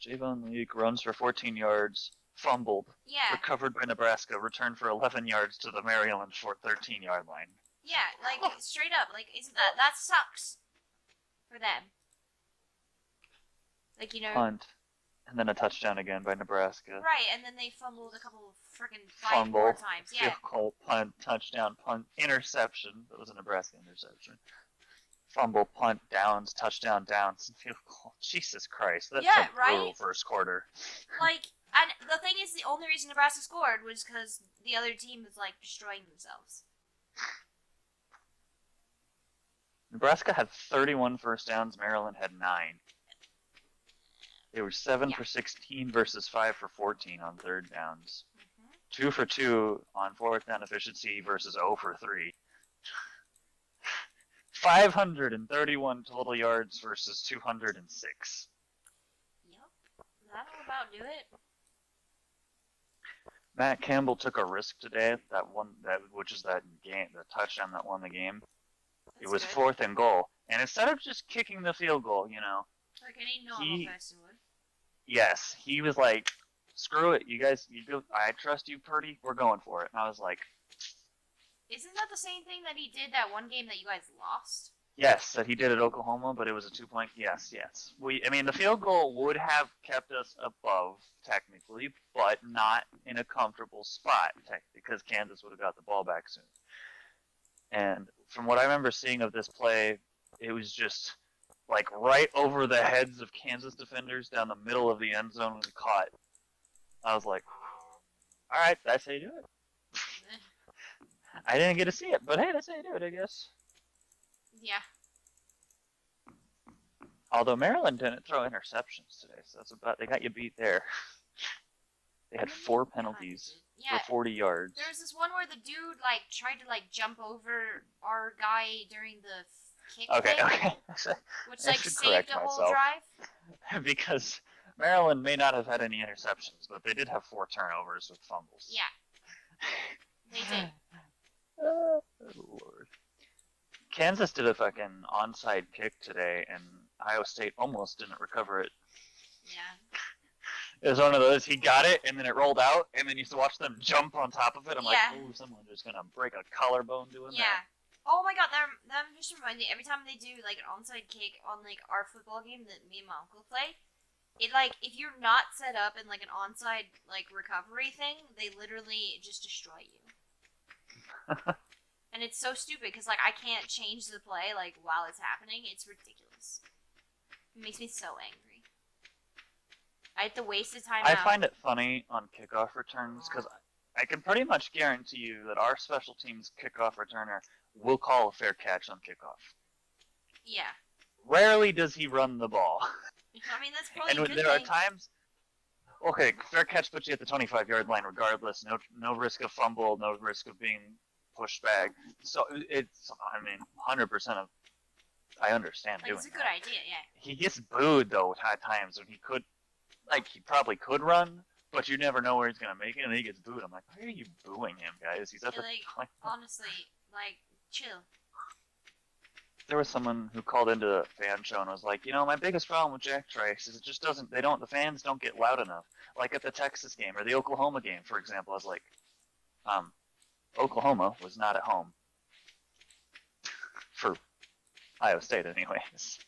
Javon Leake runs for 14 yards, fumbled, recovered by Nebraska, returned for 11 yards to the Maryland 13-yard line. Yeah, like straight up, like isn't that sucks for them? Like, you know. Punt, and then a touchdown again by Nebraska. Right, and then they fumbled a couple of freaking 5 more times. Yeah. Field goal, punt, touchdown, punt, interception. That was a Nebraska interception. Fumble, punt, downs, touchdown, downs, field goal. Jesus Christ, that's a brutal first quarter. Like, and the thing is, the only reason Nebraska scored was because the other team was like destroying themselves. Nebraska had 31 first downs. Maryland had 9. They were 7 for 16 versus 5 for 14 on 3rd downs. 2 for 2 on 4th down efficiency versus 0 for 3. 531 total yards versus 206. Yep. That'll about do it. Matt Campbell took a risk today. Which is that game, the touchdown that won the game. It was 4th and goal, and instead of just kicking the field goal, like any normal person would. Yes, he was like, "Screw it, you guys. I trust you, Purdy. We're going for it." And I was like, "Isn't that the same thing that he did that one game that you guys lost?" Yes, that he did at Oklahoma, but it was a 2-point. Yes. The field goal would have kept us above technically, but not in a comfortable spot because Kansas would have got the ball back soon. And from what I remember seeing of this play, it was just like right over the heads of Kansas defenders down the middle of the end zone when we caught. I was like, all right, that's how you do it. I didn't get to see it, but hey, that's how you do it, I guess. Yeah. Although Maryland didn't throw interceptions today, so they got you beat there. They had 4 penalties for 40 yards. There was this one where the dude tried to jump over our guy during the kick Okay. Which saved a whole drive. Because Maryland may not have had any interceptions, but they did have 4 turnovers with fumbles. Yeah. They did. Oh, Lord. Kansas did a fucking onside kick today, and Iowa State almost didn't recover it. Yeah. It was one of those. He got it, and then it rolled out, and then you used to watch them jump on top of it. I'm like, oh, someone's just gonna break a collarbone doing that. Oh my god, that just reminded me. Every time they do like an onside kick on like our football game that me and my uncle play, it like if you're not set up in like an onside like recovery thing, they literally just destroy you. And it's so stupid because like I can't change the play like while it's happening. It's ridiculous. It makes me so angry. I have to waste the time. I find it funny on kickoff returns because I can pretty much guarantee you that our special teams kickoff returner will call a fair catch on kickoff. Yeah. Rarely does he run the ball. I mean, that's probably and a good there thing. are times. Okay, fair catch puts you at the 25-yard line regardless. No risk of fumble, no risk of being pushed back. So it's, I mean, 100% of. I understand doing It's a that. good idea, yeah. He gets booed though at times when he could, like he probably could run, but you never know where he's gonna make it, and then he gets booed. I'm like, why are you booing him, guys? He's at the like honestly, like chill. There was someone who called into the fan show and was like, my biggest problem with Jack Trice is it just doesn't. The fans don't get loud enough. Like at the Texas game or the Oklahoma game, for example. I was like, Oklahoma was not at home for Iowa State, anyways.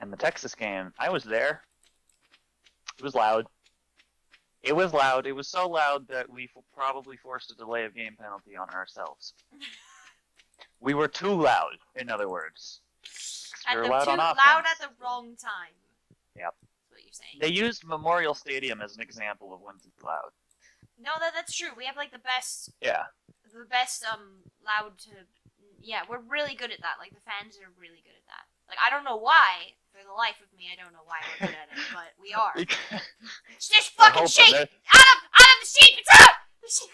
And the Texas game, I was there. It was loud. It was loud. It was so loud that we probably forced a delay of game penalty on ourselves. We were too loud, in other words. We were loud on offense. Loud at the wrong time. Yep. That's what you're saying. They used Memorial Stadium as an example of when to be loud. No, that's true. We have like the best. Yeah. The best loud to. Yeah, we're really good at that. Like the fans are really good at that. Like I don't know why. For the life of me, I don't know why we're good at it, but we are. Just fucking shake! Out of the sheep! It's out! The sheep.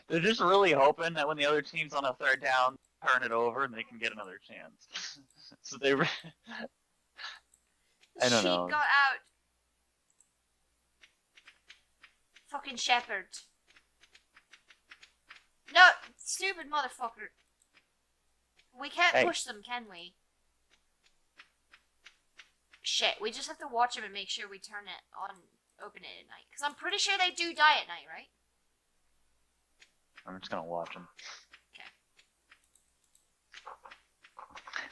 They're just really hoping that when the other team's on a third down, turn it over and they can get another chance. So they. I don't know. Sheep got out. Fucking shepherd. No, stupid motherfucker. We can't push them, can we? Shit, we just have to watch them and make sure we turn it on, open it at night. Because I'm pretty sure they do die at night, right? I'm just gonna watch them. Okay.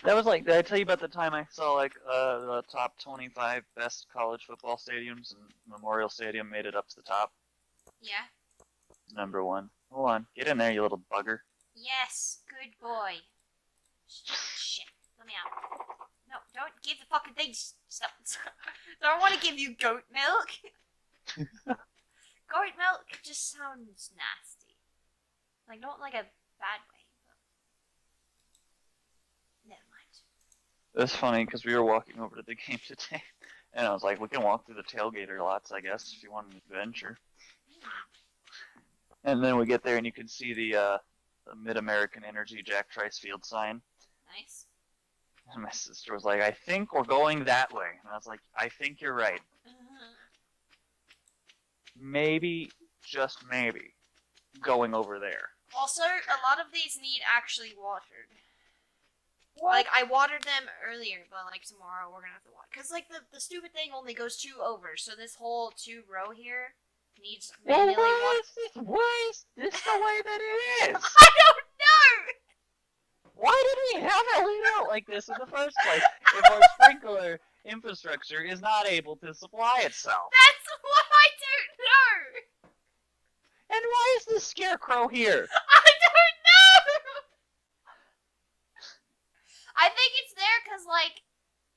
That was like, did I tell you about the time I saw like the top 25 best college football stadiums and Memorial Stadium made it up to the top? Yeah. Number one. Hold on, get in there, you little bugger. Yes, good boy. Shit, let me out. No, don't give the fucking thing. Stop. I don't want to give you goat milk. Goat milk just sounds nasty. Like, not like a bad way, but never mind. It's funny because we were walking over to the game today, and I was like, we can walk through the tailgater lots, I guess, if you want an adventure. And then we get there, and you can see the Mid-American Energy Jack Trice Field sign. Nice. And my sister was like, I think we're going that way. And I was like, I think you're right. Maybe, just maybe, going over there. Also, a lot of these need actually watered. What? Like, I watered them earlier, but, like, tomorrow we're gonna have to water. Because, like, the stupid thing only goes 2 over, so this whole 2 row here needs manually watered. Why is this the way that it is? I don't know! Why did we have it laid out like this in the first place if our sprinkler infrastructure is not able to supply itself? That's what I don't know! And why is the scarecrow here? I don't know! I think it's there because, like...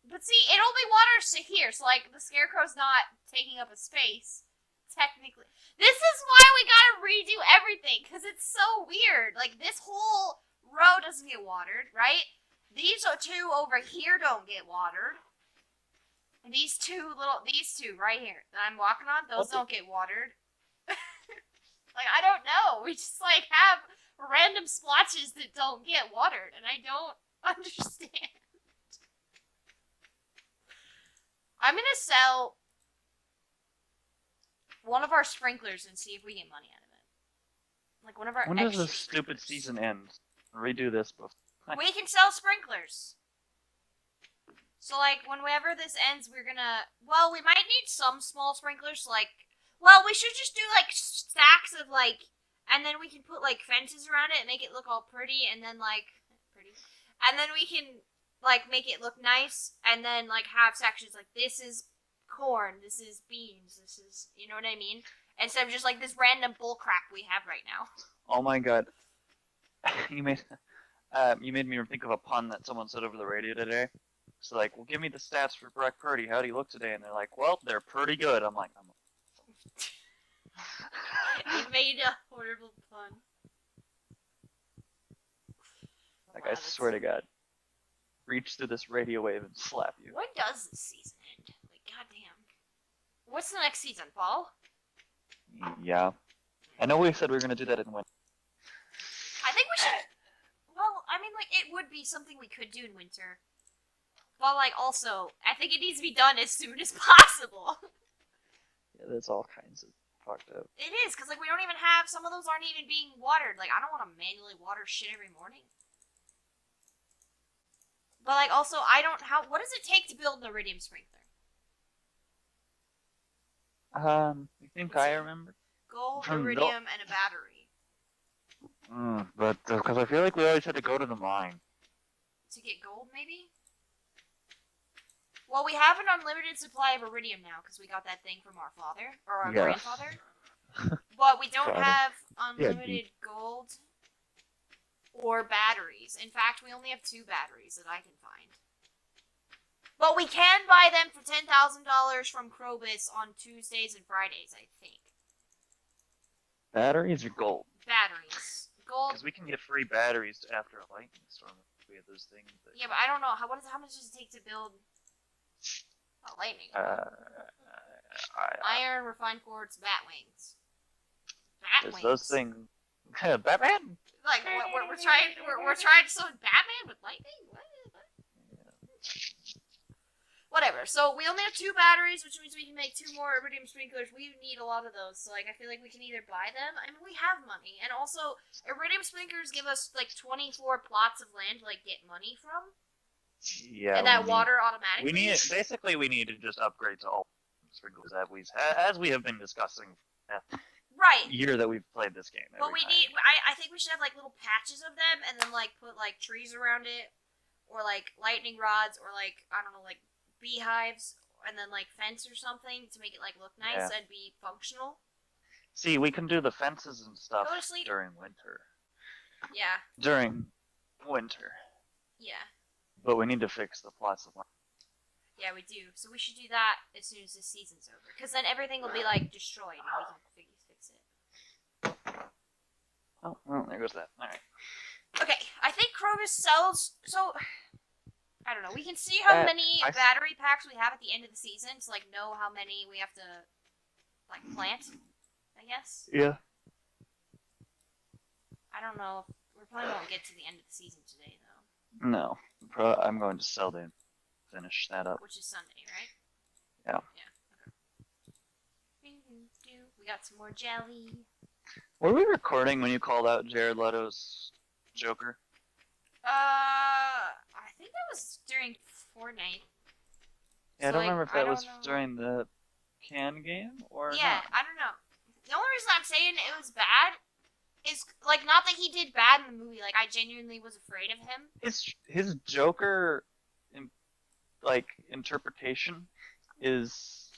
But see, it only waters to here, so, like, the scarecrow's not taking up a space, technically. This is why we gotta redo everything, because it's so weird. Like, this whole row doesn't get watered, right? These 2 over here don't get watered. And these two right here that I'm walking on, those don't get watered. Like, I don't know. We just, like, have random splotches that don't get watered, and I don't understand. I'm gonna sell one of our sprinklers and see if we get money out of it. Like, one of our When does this stupid season end? Redo this before. We can sell sprinklers. So, like, whenever this ends, we're gonna. Well, we might need some small sprinklers. Like, well, we should just do like stacks of like, and then we can put like fences around it and make it look all pretty, and then like pretty, and then we can like make it look nice, and then like have sections like this is corn, this is beans, this is you know what I mean, instead of just like this random bull crap we have right now. Oh my god, you made you made me think of a pun that someone said over the radio today. It's like, well, give me the stats for Brock Purdy. How'd he look today? And they're like, well, they're pretty good. I'm like, You made a horrible pun. like Wow, I swear to God, reach through this radio wave and slap you. When does this season end? Like, goddamn. What's the next season, Paul? Yeah, I know we said we were gonna do that in winter. I think we should. Well, I mean, like, it would be something we could do in winter. But, like, also, I think it needs to be done as soon as possible. Yeah, that's all kinds of fucked up. It is, because, like, we don't even have. Some of those aren't even being watered. Like, I don't want to manually water shit every morning. But, like, also, I don't. What does it take to build an iridium sprinkler? You think I remember? Gold, From iridium, and a battery. But because I feel like we always had to go to the mine. To get gold, maybe? Well, we have an unlimited supply of iridium now because we got that thing from our father or our Yes. grandfather. But we don't Father. have Yeah, unlimited gold or batteries. In fact, we only have 2 batteries that I can find. But we can buy them for $10,000 from Krobus on Tuesdays and Fridays, I think. Batteries or gold? Batteries. Gold. Because we can get free batteries after a lightning storm. We have those things. That... Yeah, but I don't know. How much does it take to build a lightning? Iron, refined quartz, bat wings. Bat wings. Those things. Batman. Like we're trying to summon Batman with lightning. What? Whatever. So we only have 2 batteries, which means we can make 2 more iridium sprinklers. We need a lot of those, so like I feel like we can either buy them. I mean, we have money, and also iridium sprinklers give us like 24 plots of land to like get money from. Yeah. And that water automatically. We need we need to just upgrade to all sprinklers as we have been discussing. Right. Year that we've played this game. But we need. I think we should have like little patches of them, and then like put like trees around it, or like lightning rods, or like I don't know, like beehives, and then like fence or something to make it like look nice and be functional. See, we can do the fences and stuff Go to sleep. during winter. Yeah. During winter. Yeah. But we need to fix the plots of land. Yeah, we do. So we should do that as soon as this season's over, because then everything will be like destroyed, and we can fix it. Oh, well, there goes that. All right. Okay, I think Krobus sells. So I don't know. We can see how many battery packs we have at the end of the season to like know how many we have to like plant. I guess. Yeah. I don't know. We probably won't get to the end of the season today, though. No, I'm going to sell to finish that up. Which is Sunday, right? Yeah. Yeah. Okay. We got some more jelly. Were we recording when you called out Jared Leto's Joker? I think that was during Fortnite. Yeah, I don't remember if that was during the can game or yeah, not. I don't know. The only reason I'm saying it was bad is like not that he did bad in the movie. Like I genuinely was afraid of him. His Joker, interpretation is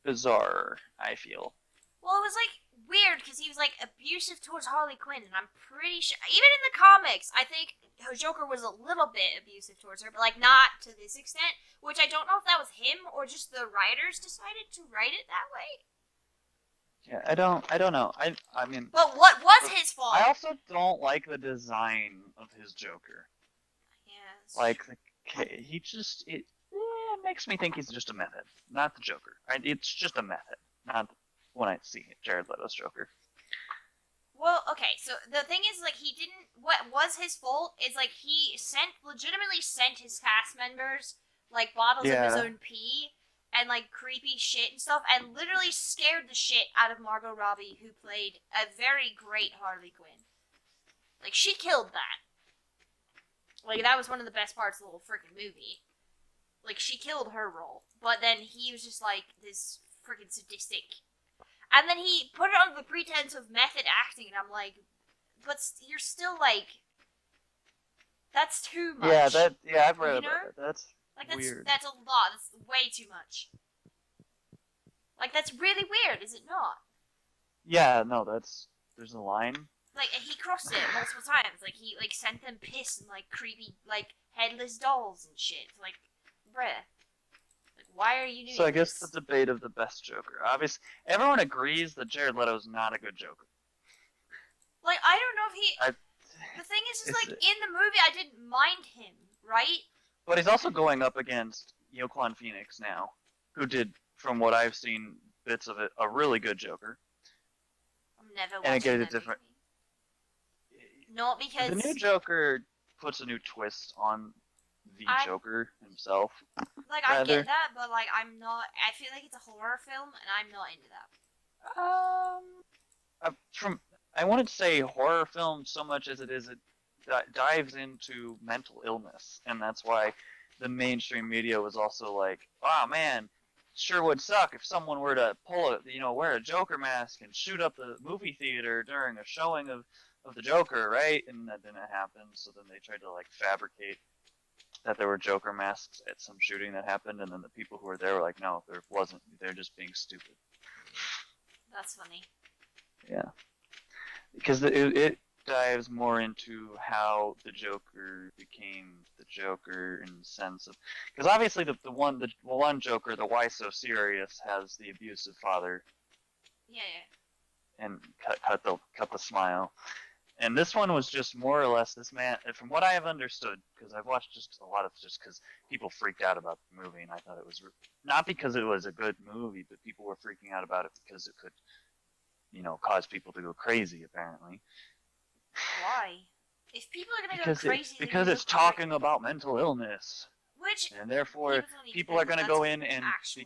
bizarre. I feel. Well, it was like weird because he was like abusive towards Harley Quinn, and I'm pretty sure even in the comics, I think her Joker was a little bit abusive towards her, but like not to this extent. Which I don't know if that was him or just the writers decided to write it that way. Yeah, I don't know. I mean. But what was his fault? I also don't like the design of his Joker. Yeah. Like, he just it makes me think he's just a method, not the Joker. It's just a method, not when I see Jared Leto's Joker. Well, okay, so the thing is, like, he didn't. What was his fault is, like, he legitimately sent his cast members, like, bottles of his own pee and, like, creepy shit and stuff, and literally scared the shit out of Margot Robbie, who played a very great Harley Quinn. Like, she killed that. Like, that was one of the best parts of the whole freaking movie. Like, she killed her role, but then he was just like this freaking sadistic. And then he put it under the pretense of method acting, and I'm like, but you're still like, that's too much. I've read You about know? that. That's Like, weird. that's a lot. That's way too much. Like, that's really weird, is it not? Yeah, no, there's a line. Like, he crossed it multiple times. Like, he like sent them piss and like creepy like headless dolls and shit. Like, bruh. Like, why are you doing So I guess this? the debate of the best Joker. Obviously, everyone agrees that Jared Leto's not a good Joker. Like, I don't know if he. I, The thing is, just it's, like in the movie, I didn't mind him, right? but he's also going up against Joaquin Phoenix now, who did, from what I've seen, bits of it, a really good Joker. I'm never And watching again, that a different. movie. Not The new because Joker puts a new twist on the I'm Joker himself. like I Rather, get that, but like I'm not. I feel like it's a horror film, and I'm not into that. from I wouldn't say horror film so much as it dives into mental illness, and that's why the mainstream media was also like, "Oh man, sure would suck if someone were to wear a Joker mask and shoot up the movie theater during a showing of the Joker, right?" And that didn't happen, so then they tried to like fabricate that there were Joker masks at some shooting that happened, and then the people who were there were like, "No, there wasn't. They're just being stupid." That's funny. Yeah, because it dives more into how the Joker became the Joker in the sense of, because obviously the one Joker, the why so serious, has the abusive father Yeah, and cut the smile. And this one was just more or less this man, from what I have understood, because I've watched just a lot of, just because people freaked out about the movie, and I thought it was not because it was a good movie, but people were freaking out about it because it could, cause people to go crazy. Apparently, why? If people are gonna go because crazy, they're because gonna go it's crazy. talking about mental illness, Which and yeah, therefore but only people are depends. going to That's go in, and actual,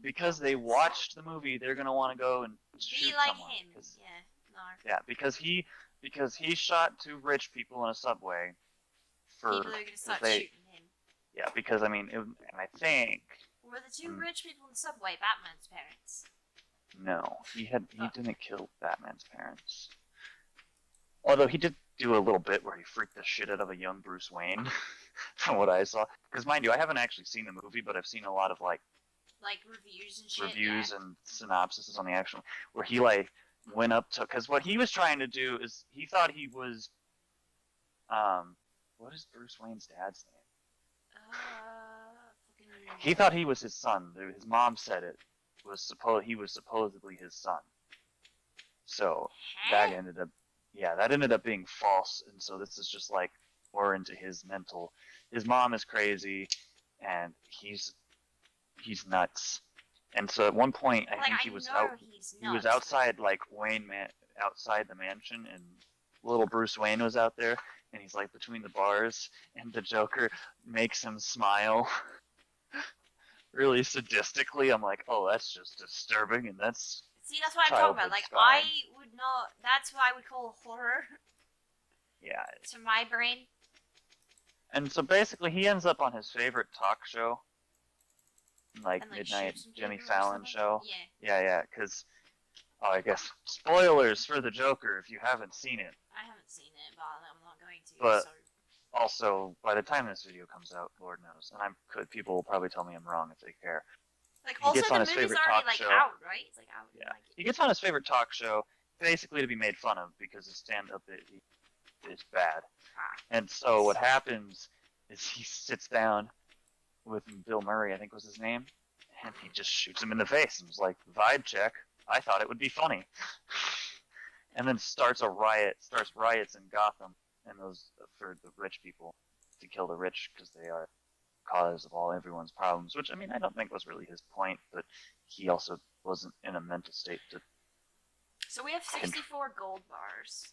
because they illness. watched the movie, they're going to want to go and Be shoot like someone. him. Yeah, no. Yeah, because he shot two rich people in a subway People for are gonna because start they shooting him. yeah, because I mean, and I think Were the two rich people in the subway Batman's parents? no, he didn't kill Batman's parents. Although he did do a little bit where he freaked the shit out of a young Bruce Wayne, from what I saw. Because mind you, I haven't actually seen the movie, but I've seen a lot of like Reviews and shit. reviews Yeah. and synopses on the actual, where he like went up to, because what he was trying to do is he thought he was what is Bruce Wayne's dad's name? He thought he was his son. His mom said it was he was supposedly his son. So Huh? that ended up being false, and so this is just like more into his mental. His mom is crazy, and he's nuts. And so at one point, I think he was he was outside like outside the mansion, and little Bruce Wayne was out there, and he's like between the bars, and the Joker makes him smile. Really sadistically. I'm like, oh, that's just disturbing, and that's See, that's what I'm talking about. childhood Like, scarring. I would not. That's what I would call horror Yeah. to my brain. And so basically, he ends up on his favorite talk show, like And, midnight Jimmy people or Fallon something. show. Yeah. Yeah. Because I guess spoilers for the Joker if you haven't seen it. I haven't seen it, but I'm not going to. But So. also, by the time this video comes out, Lord knows, and people will probably tell me I'm wrong if they care. Like, He also gets on the his movie's favorite already talk like show. out, right? It's like out. Yeah, Like, he gets on his favorite talk show basically to be made fun of because his stand-up is bad. And so what happens is he sits down with Bill Murray, I think was his name, and he just shoots him in the face and was like, "Vibe check. I thought it would be funny." And then starts riots in Gotham, and those for the rich people to kill the rich because they are cause of everyone's problems. Which I mean, I don't think was really his point, but he also wasn't in a mental state to. So we have 64 gold bars.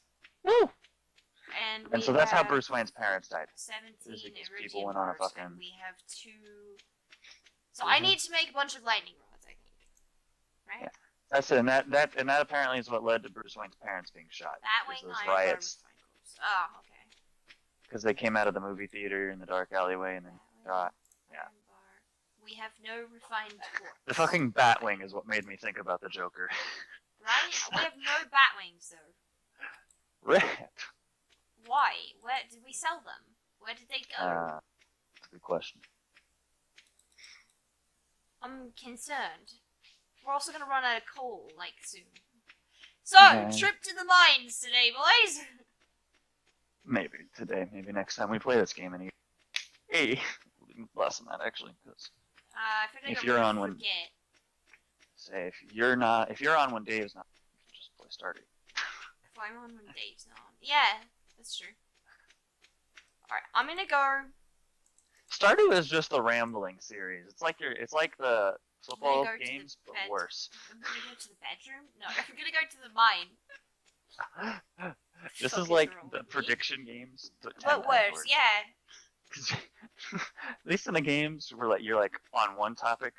Woo! And so that's how Bruce Wayne's parents died. 17 people went iridium on a bars, fucking. and we have 2. So I need to make a bunch of lightning rods, I think. Right? Yeah. That's it, and that apparently is what led to Bruce Wayne's parents being shot. That way, those riots. Oh, okay. Because they came out of the movie theater in the dark alleyway and then got. Yeah. we have no refined quartz. The fucking Batwing is what made me think about the Joker. Right? We have no Batwings, though. Rip. Why? Where did we sell them? Where did they go? That's a good question. I'm concerned. We're also gonna run out of coal, like, soon. So, trip to the mines today, boys! Maybe today, maybe next time we play this game. Hey, less than that actually, because I feel like if I'm you're gonna on when, forget. say if you're on when Dave's not, you can just play Stardew. If I'm on when Dave's not on. Yeah, that's true. Alright, I'm gonna go. Stardew is just a rambling series. It's like the football go games, but bed. worse. I'm gonna go to the bedroom? No, I'm gonna go to the mine. This Fuck is like wrong the with me? prediction games, but 10 But times worse, yeah. 'Cause at least in the games where you're like on one topic.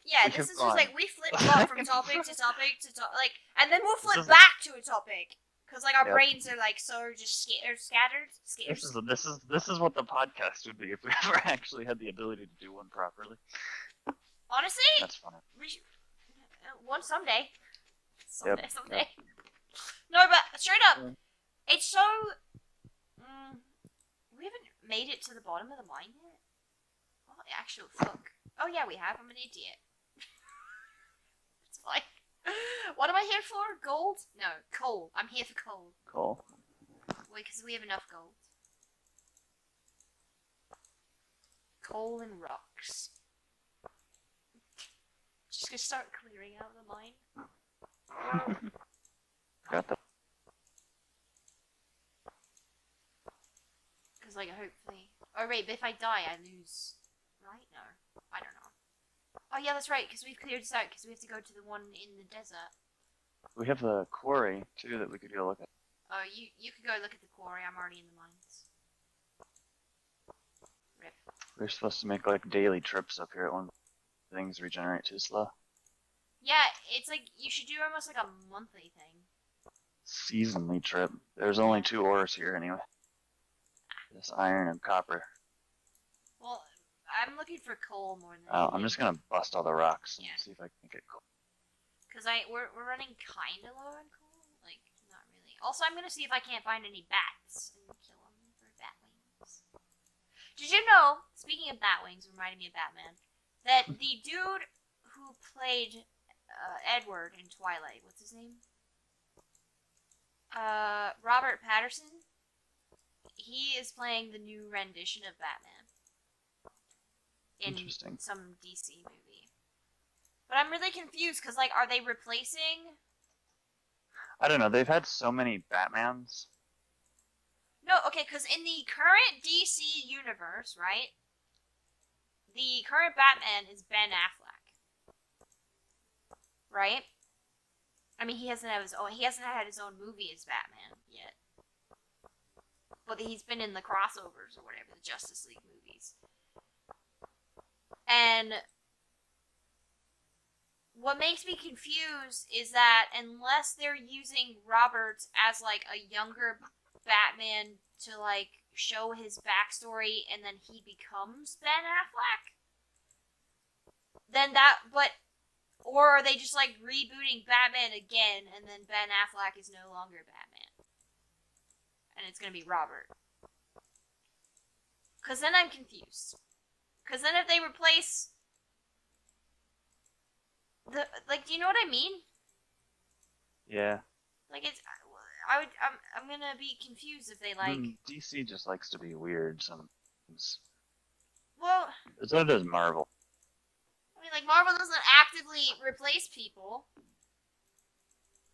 Yeah, We this have is just gone- like we flip flop from topic to topic to topic, like, and then we'll This flip is- back to a topic because like our Yep. brains are like so just scattered. This is what the podcast would be if we ever actually had the ability to do one properly. Honestly, That's funny. we should, one someday. Yep. Someday. No, but straight up, Mm. it's so. We haven't made it to the bottom of the mine yet. Oh, actual fuck. Oh yeah, we have. I'm an idiot. It's fine. What am I here for? Gold? No, coal. I'm here for coal. Cool. Wait, because we have enough gold. Coal and rocks. Just gonna start clearing out the mine. Got that. Because, like, hopefully... Oh, wait, but if I die, I lose... Right? No. I don't know. Oh, yeah, that's right, because we've cleared this out, because we have to go to the one in the desert. We have the quarry too that we could go look at. Oh, you could go look at the quarry. I'm already in the mines. Rip. We're supposed to make like daily trips up here at one. Things regenerate too slow. Yeah, it's like, you should do almost like a monthly thing. Seasonally trip. There's only 2 ores here anyway. This iron and copper. Well, I'm looking for coal more than Oh, I'm anything. just gonna bust all the rocks and Yeah. see if I can get coal. Because we're running kind of low on coal. Like, not really. Also, I'm going to see if I can't find any bats and kill them for bat wings. Did you know, speaking of bat wings, reminded me of Batman, that the dude who played Edward in Twilight, what's his name? Robert Patterson. He is playing the new rendition of Batman in Interesting. some DC movie. But I'm really confused because, like, are they replacing? I don't know. They've had so many Batmans. No, okay, because in the current DC universe, right? The current Batman is Ben Affleck, right? I mean, he hasn't had his own movie as Batman yet, but he's been in the crossovers or whatever, the Justice League movies. And what makes me confused is that unless they're using Robert as like a younger Batman to like show his backstory and then he becomes Ben Affleck, then or are they just like rebooting Batman again and then Ben Affleck is no longer Batman and it's gonna be Robert? Because then I'm confused. Because then if they replace do you know what I mean? Yeah. Like I'm gonna be confused if they like. DC just likes to be weird sometimes. Well, That's what it is, Marvel. I mean, like Marvel doesn't actively replace people.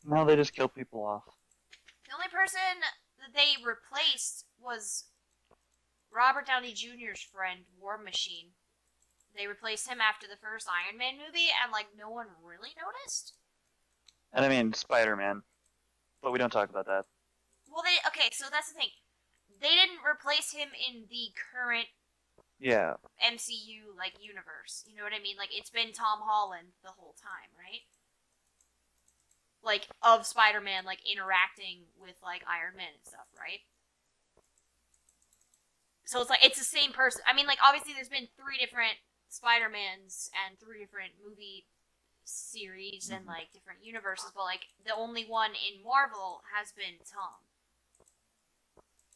No, they just kill people off. The only person that they replaced was Robert Downey Jr.'s friend, War Machine. They replaced him after the first Iron Man movie, and like no one really noticed. And I mean, Spider-Man. But we don't talk about that. Well, okay, so that's the thing. They didn't replace him in the current MCU like universe. You know what I mean? Like it's been Tom Holland the whole time, right? Like of Spider-Man like interacting with like Iron Man and stuff, right? So it's like it's the same person. I mean, like obviously there's been 3 different Spider-Mans and 3 different movie series and like different universes, but like the only one in Marvel has been Tom.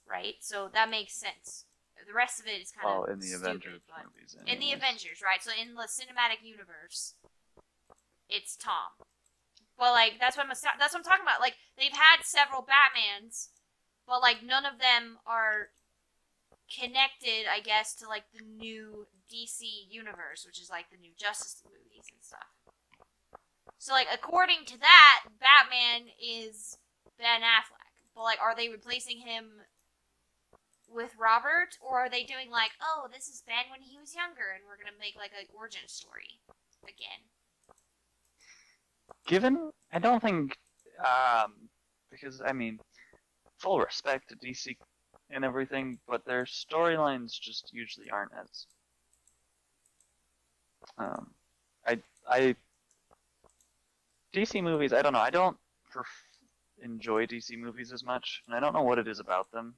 Right? So that makes sense. The rest of it is kind of in the stupid, Avengers but movies. in the Avengers, right? So in the cinematic universe, it's Tom. But like that's what I'm talking about. Like they've had several Batmans, but like none of them are connected, I guess, to like the new DC universe, which is like the new Justice League movies and stuff. So like according to that, Batman is Ben Affleck. But like are they replacing him with Robert, or are they doing like, oh, this is Ben when he was younger and we're going to make like an origin story again? I don't think, because I mean, full respect to DC and everything, but their storylines just usually aren't as. I DC movies. I don't know. I don't enjoy DC movies as much, and I don't know what it is about them.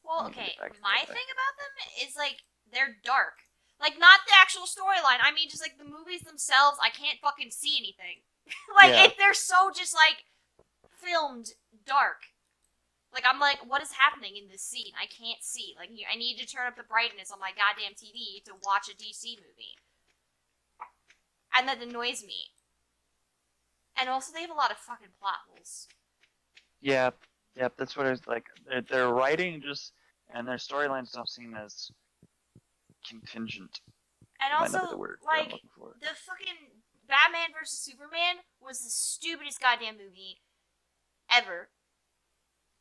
Well, okay, my thing about them is like they're dark. Like not the actual storyline. I mean, just like the movies themselves. I can't fucking see anything. They're so just like filmed dark. Like I'm like, what is happening in this scene? I can't see. Like I need to turn up the brightness on my goddamn TV to watch a DC movie, and that annoys me. And also, they have a lot of fucking plot holes. Yeah, that's what it's like. Their writing just and their storylines don't seem as contingent. And also, like the fucking Batman vs Superman was the stupidest goddamn movie ever.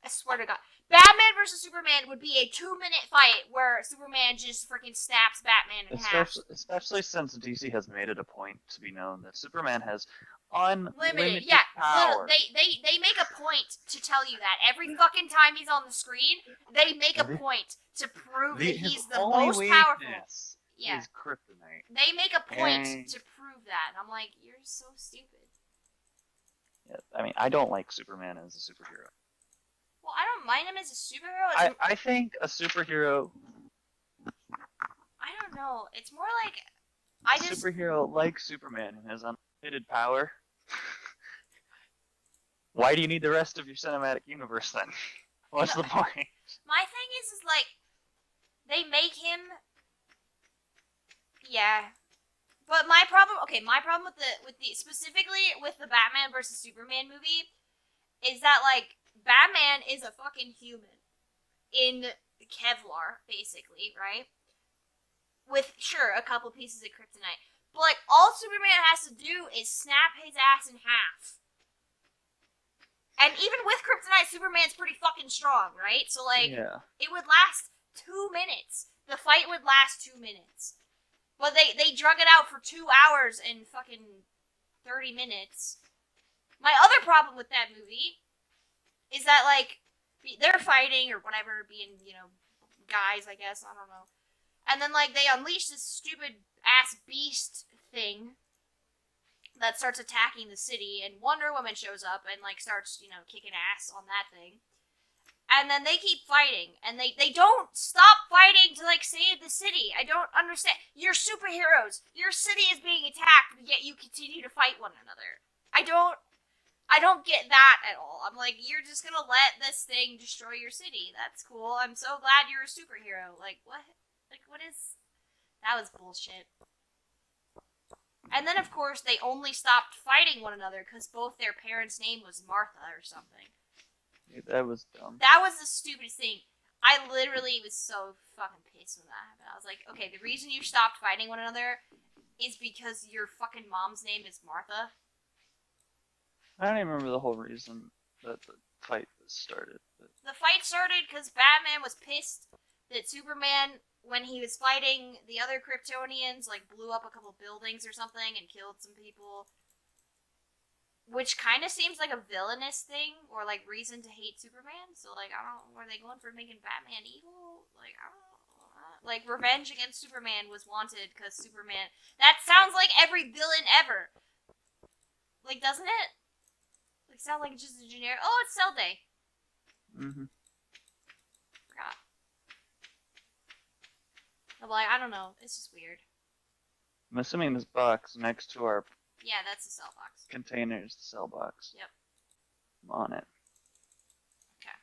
I swear to God. Batman vs Superman would be a 2-minute fight where Superman just freaking snaps Batman in half. Especially since DC has made it a point to be known that Superman has unlimited Power. power. They make a point to tell you that every fucking time he's on the screen. They make a point to prove that he's the most powerful. Yeah, is kryptonite. They make a point to prove that, and I'm like, you're so stupid. Yeah, I mean, I don't like Superman as a superhero. Well, I don't mind him as a superhero. I think a superhero. I don't know. It's more like superhero like Superman who has unlimited power. Why do you need the rest of your cinematic universe then? What's the point? My thing is like they make him. Yeah, but my problem with the specifically with the Batman versus Superman movie is that like Batman is a fucking human in Kevlar, basically, right? With sure a couple pieces of kryptonite, but like all Superman has to do is snap his ass in half. And even with kryptonite, Superman's pretty fucking strong, right? So like it would last 2 minutes. The fight would last 2 minutes. But they drug it out for 2 hours and fucking 30 minutes. My other problem with that movie is that, like, they're fighting or whatever, being, guys, I guess, I don't know. And then, like, they unleash this stupid ass beast thing that starts attacking the city, and Wonder Woman shows up and, like, starts, kicking ass on that thing. And then they keep fighting, and they don't stop fighting to, like, save the city. I don't understand. You're superheroes. Your city is being attacked, but yet you continue to fight one another. I don't get that at all. I'm like, you're just gonna let this thing destroy your city. That's cool. I'm so glad you're a superhero. Like, what? Like, what is... That was bullshit. And then, of course, they only stopped fighting one another because both their parents' name was Martha or something. That was dumb. That was the stupidest thing. I literally was so fucking pissed when that happened. I was like, okay, the reason you stopped fighting one another is because your fucking mom's name is Martha. I don't even remember the whole reason that the fight started. But... The fight started because Batman was pissed that Superman, when he was fighting the other Kryptonians, like blew up a couple buildings or something and killed some people. Which kind of seems like a villainous thing, or like reason to hate Superman. So like, I don't know, were they going for making Batman evil? Like, I don't know. Like, revenge against Superman was wanted because Superman... That sounds like every villain ever. Like, doesn't it? Like, sound like just a generic... Oh, it's Cell Day. Mm-hmm. Forgot. I'm like, I don't know. It's just weird. I'm assuming this box next to our Yeah, that's the cell box. container is the cell box. Yep. I'm on it. Okay.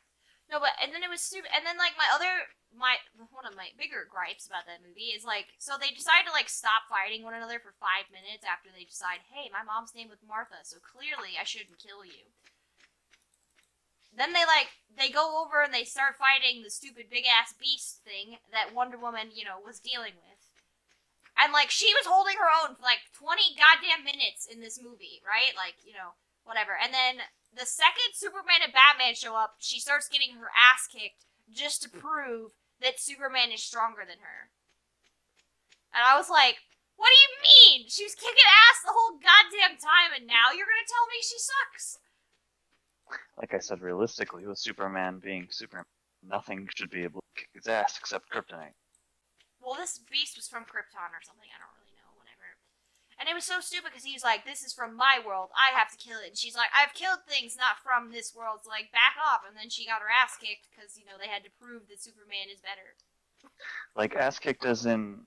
No, but and then it was stupid. And then like one of my bigger gripes about that movie is like, so they decide to like stop fighting one another for 5 minutes after they decide, hey, my mom's name was Martha, so clearly I shouldn't kill you. Then they go over and they start fighting the stupid big ass beast thing that Wonder Woman, was dealing with. And like she was holding her own for like 20 goddamn minutes in this movie, right? Like, whatever. And then the second Superman and Batman show up, she starts getting her ass kicked just to prove that Superman is stronger than her. And I was like, what do you mean? She was kicking ass the whole goddamn time and now you're gonna tell me she sucks? Like I said, realistically, with Superman being Superman, nothing should be able to kick his ass except kryptonite. Well, this beast was from Krypton or something. I don't really know. Whatever. And it was so stupid because he was like, "This is from my world. I have to kill it." And she's like, "I've killed things not from this world. So like, back off." And then she got her ass kicked because they had to prove that Superman is better. Like ass kicked as in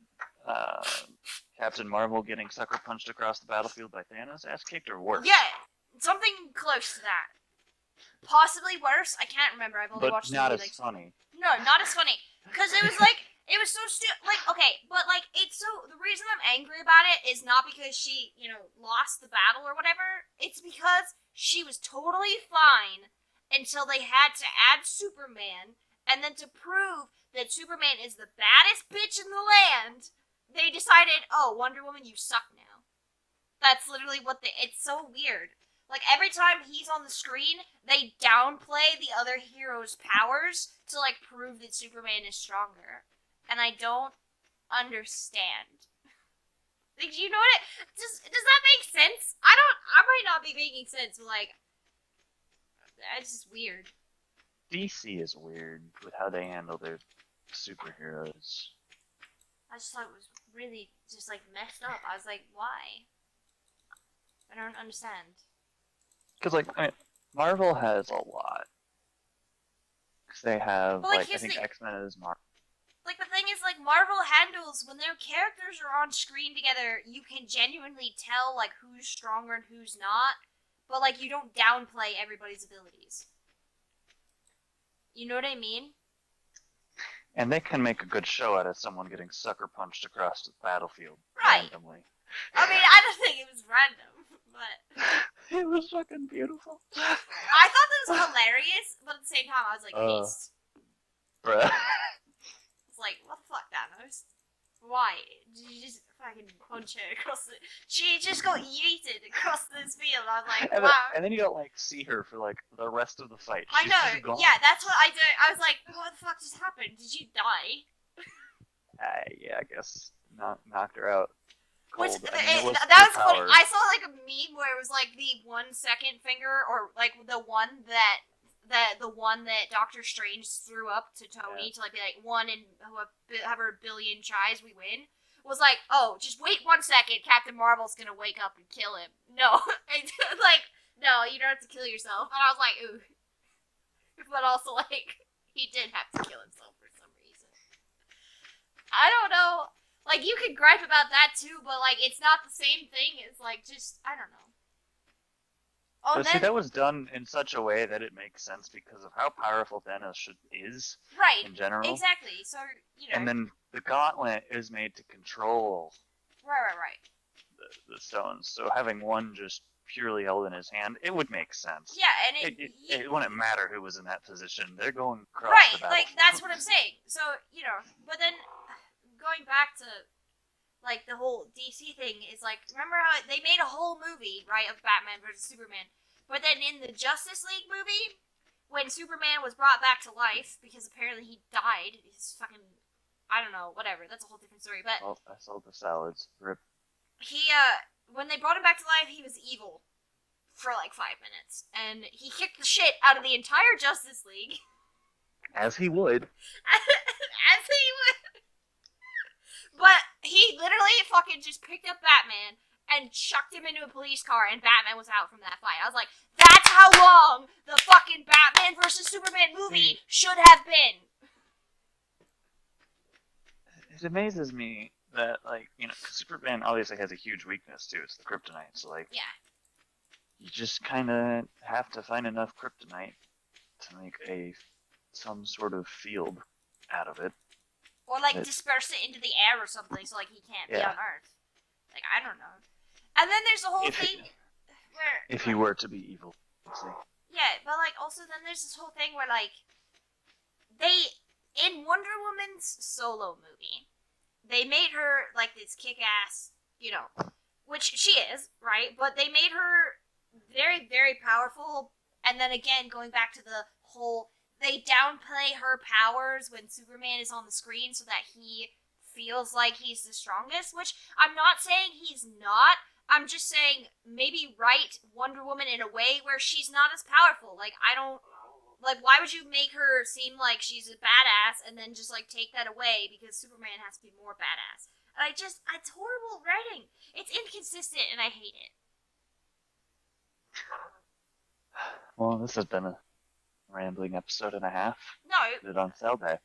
Captain Marvel getting sucker punched across the battlefield by Thanos. Ass kicked or worse? Yeah, something close to that. Possibly worse. I can't remember. I've only watched the movie. But not as funny. No, not as funny. Because it was like. It was so stupid. Like, okay, but like, it's so. The reason I'm angry about it is not because she, lost the battle or whatever. It's because she was totally fine until they had to add Superman, and then to prove that Superman is the baddest bitch in the land, they decided, oh, Wonder Woman, you suck now. That's literally what they. It's so weird. Like, every time he's on the screen, they downplay the other hero's powers to, like, prove that Superman is stronger. And I don't understand. Like, you know what? Does that make sense? I might not be making sense, but, like, it's just weird. DC is weird with how they handle their superheroes. I just thought it was really just, like, messed up. I was like, why? I don't understand. Because, like, I mean, Marvel has a lot. Because they have, I think X-Men is Marvel. Like, the thing is, like, Marvel handles, when their characters are on screen together, you can genuinely tell, like, who's stronger and who's not, but, like, you don't downplay everybody's abilities. You know what I mean? And they can make a good show out of someone getting sucker punched across the battlefield randomly. I mean, I don't think it was random, but... It was fucking beautiful. I thought that was hilarious, but at the same time, I was like, pissed. Bruh. Like, what the fuck, Thanos? Why? Did you just fucking punch her across the... She just got yeeted across this field. I was like, wow. And then you don't, like, see her for, like, the rest of the fight. I know. Yeah, that's what I do. I was like, what the fuck just happened? Did you die? Yeah, I guess. Knocked her out. Which, that was funny. I saw, like, a meme where it was, like, the 1 second finger, or, like, the one that Doctor Strange threw up to Tony to like be like, one in however billion tries we win, was like, oh, just wait 1 second, Captain Marvel's gonna wake up and kill him. No, like, no, you don't have to kill yourself. And I was like, ooh, but also like, he did have to kill himself for some reason. I don't know. Like, you could gripe about that too, but like, it's not the same thing as like, just I don't know. Oh, but see, that was done in such a way that it makes sense because of how powerful Thanos is in general. Exactly. So, And then the gauntlet is made to control Right. The stones. So having one just purely held in his hand, it would make sense. Yeah, and it wouldn't matter who was in that position. They're going across the battlefield. Like, that's what I'm saying. So, but then going back to like, the whole DC thing is, like, remember how they made a whole movie, right, of Batman versus Superman, but then in the Justice League movie, when Superman was brought back to life, because apparently he died, he's fucking, I don't know, whatever, that's a whole different story, but... Well, I sold the salads. Rip. When they brought him back to life, he was evil for, like, 5 minutes, and he kicked the shit out of the entire Justice League. As he would. As he would. But he literally fucking just picked up Batman and chucked him into a police car, and Batman was out from that fight. I was like, that's how long the fucking Batman versus Superman movie should have been. it amazes me that, like, 'cause Superman obviously has a huge weakness too. It's the kryptonite. So, like, Yeah. you just kind of have to find enough kryptonite to make some sort of field out of it. Or like disperse it into the air or something, so like he can't be on Earth. Like I don't know. And then there's the whole thing where if he were to be evil, let's say. Yeah, but like also then there's this whole thing where like they in Wonder Woman's solo movie, they made her like this kick-ass, which she is, right? But they made her very, very powerful. And then again, going back to the whole, they downplay her powers when Superman is on the screen so that he feels like he's the strongest, which I'm not saying he's not. I'm just saying maybe write Wonder Woman in a way where she's not as powerful. Like, I don't. Like, why would you make her seem like she's a badass and then just, like, take that away because Superman has to be more badass? And it's horrible writing. It's inconsistent and I hate it. Well, this has been a rambling episode and a half. No. Put it on sale day.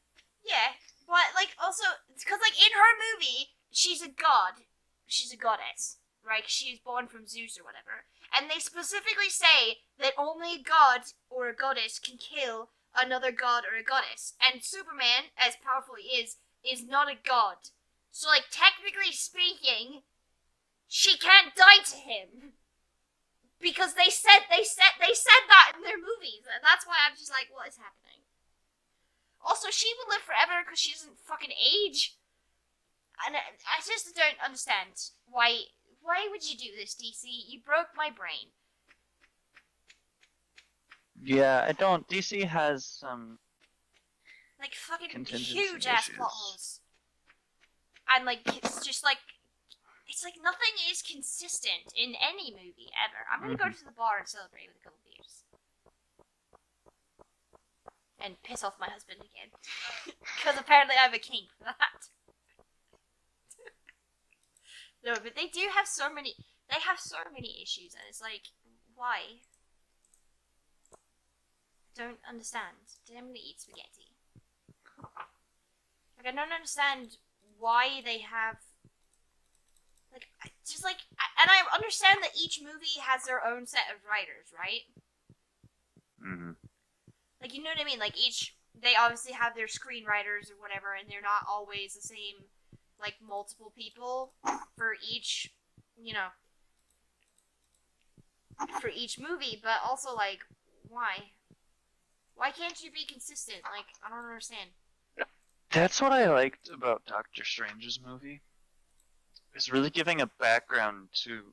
Yeah, but, like, also, because, like, in her movie, she's a god. She's a goddess, right? She's born from Zeus or whatever. And they specifically say that only a god or a goddess can kill another god or a goddess. And Superman, as powerful he is not a god. So, like, technically speaking, she can't die to him. Because they said that in their movies. And that's why I'm just like, what is happening? Also, she will live forever because she doesn't fucking age. And I just don't understand why would you do this, DC? You broke my brain. Yeah, I don't. DC has some like fucking huge ass plot holes. And like it's just like it's like nothing is consistent in any movie ever. I'm gonna go to the bar and celebrate with a couple beers. And piss off my husband again. Because apparently I have a kink for that. No, but they do have so many issues and it's like, why? I don't understand. I'm gonna eat spaghetti. Like, I don't understand why they have and I understand that each movie has their own set of writers, right? Mm-hmm. Like, you know what I mean? Like, they obviously have their screenwriters or whatever, and they're not always the same, like, multiple people for each, for each movie, but also, like, why? Why can't you be consistent? Like, I don't understand. That's what I liked about Doctor Strange's movie. Is really giving a background to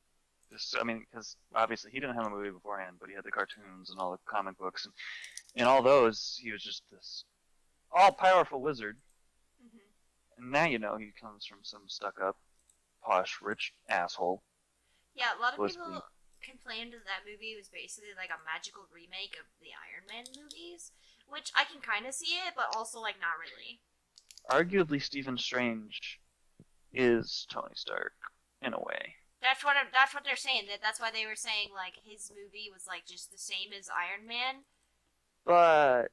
this. I mean, because obviously he didn't have a movie beforehand, but he had the cartoons and all the comic books, and in all those, he was just this all-powerful wizard. Mm-hmm. And now he comes from some stuck-up, posh, rich asshole. Yeah, a lot of people complained that movie was basically like a magical remake of the Iron Man movies, which I can kind of see it, but also like not really. Arguably, Stephen Strange is Tony Stark in a way. That's what they're saying. That's why they were saying like his movie was like just the same as Iron Man. But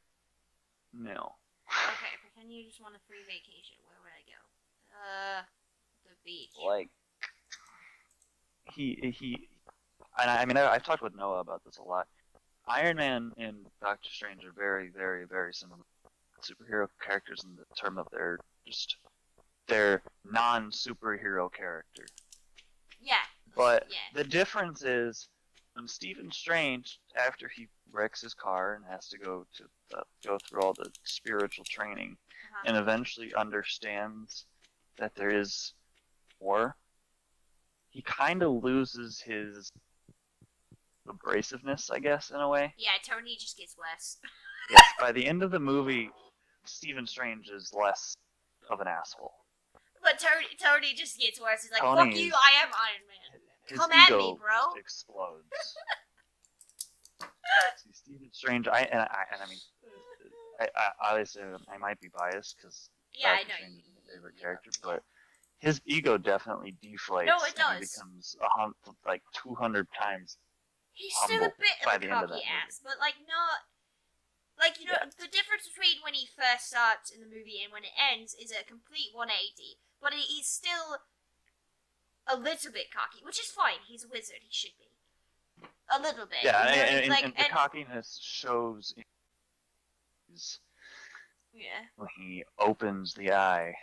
no. Okay, pretend you just want a free vacation. Where would I go? The beach. Like he. And I mean, I've talked with Noah about this a lot. Iron Man and Doctor Strange are very, very, very similar superhero characters in the term of their non-superhero character. Yeah. But the difference is when Stephen Strange, after he wrecks his car and has to go through all the spiritual training, and eventually understands that there is war, he kind of loses his abrasiveness, I guess, in a way. Yeah, Tony just gets less. Yes, by the end of the movie, Stephen Strange is less of an asshole. But Tony just gets worse. He's like, fuck you, I am Iron Man. Come at me, bro. Just explodes. See, Stephen Strange, I mean, obviously I might be biased because Strange is my favorite character, but his ego definitely deflates. No, it does. And he becomes 200 times. He's still a bit of a cocky ass, but like not. Like, you know, the difference between when he first starts in the movie and when it ends is a complete 180. But he's still a little bit cocky, which is fine. He's a wizard. He should be a little bit. Yeah, You know, and, like and the cockiness shows in his, yeah. when he opens the eye.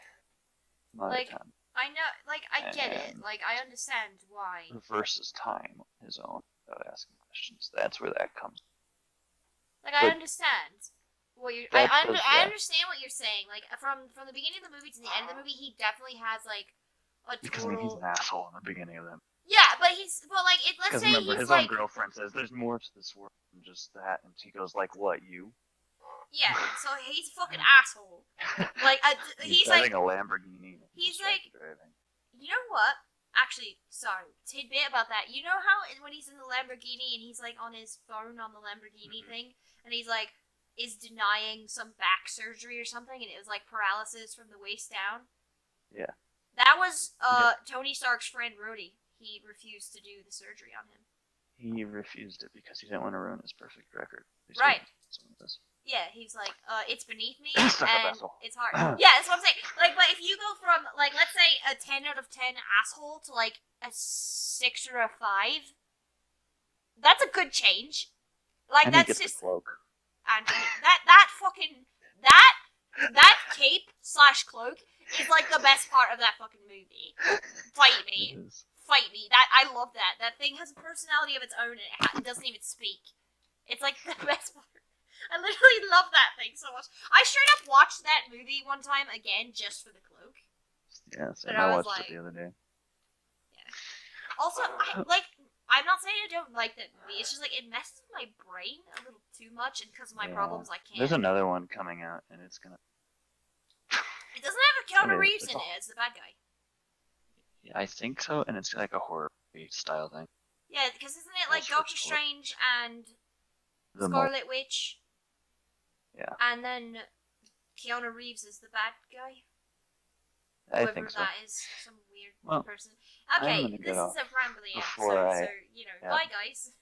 Like I know, like I get it. And Like I understand why. reverses time on his own without asking questions. That's where that comes. Like I But understand what you're. that I does, I yeah. understand what you're saying. Like from the beginning of the movie to the end of the movie, he definitely has like a Because I mean, he's total. an asshole in the beginning of them. Yeah, but like it. Let's Because say remember, he's his own like girlfriend says, "There's more to this world than just that," and he goes like, "What, you?" yeah. So he's a fucking asshole. Like he's he's like driving a Lamborghini. he's like driving. you know what? Actually, sorry, tidbit about that. You know how when he's in the Lamborghini and he's like on his phone on the Lamborghini thing, and he's like is denying some back surgery or something, and it was like paralysis from the waist down. Yeah. That was Tony Stark's friend Rhodey. He refused to do the surgery on him. He refused it because he didn't want to ruin his perfect record. Right. Some of this. Yeah, he's like, it's beneath me, Suck up, and asshole. it's hard. Yeah, that's what I'm saying. Like, but if you go from, like, let's say a 10 out of 10 asshole to, like, a 6 or a 5, that's a good change. Like, And that's he gets just... the cloak. And that fucking... That cape slash cloak is, like, the best part of that fucking movie. Fight me. Fight me. I love that. That thing has a personality of its own, and it doesn't even speak. It's, like, the best part. I literally love that thing so much. I straight up watched that movie one time again just for the cloak. Yeah, so I I was watched like- it the other day. Yeah. Also, I'm not saying I don't like that movie. It's just like it messes with my brain a little too much, and because of my problems, I can't. There's another one coming out, and it's gonna. It doesn't have a Keanu I mean, Reeves it's in it as the bad guy. Yeah, I think so, and it's like a horror style thing. Yeah, because isn't it like That's Doctor for sure. Strange and The Scarlet Witch? Yeah. And then Keanu Reeves is the bad guy. I Whoever think so. that is, some weird Well, person. I'm Okay, gonna this get is a rambly before episode, I- so yeah. bye guys.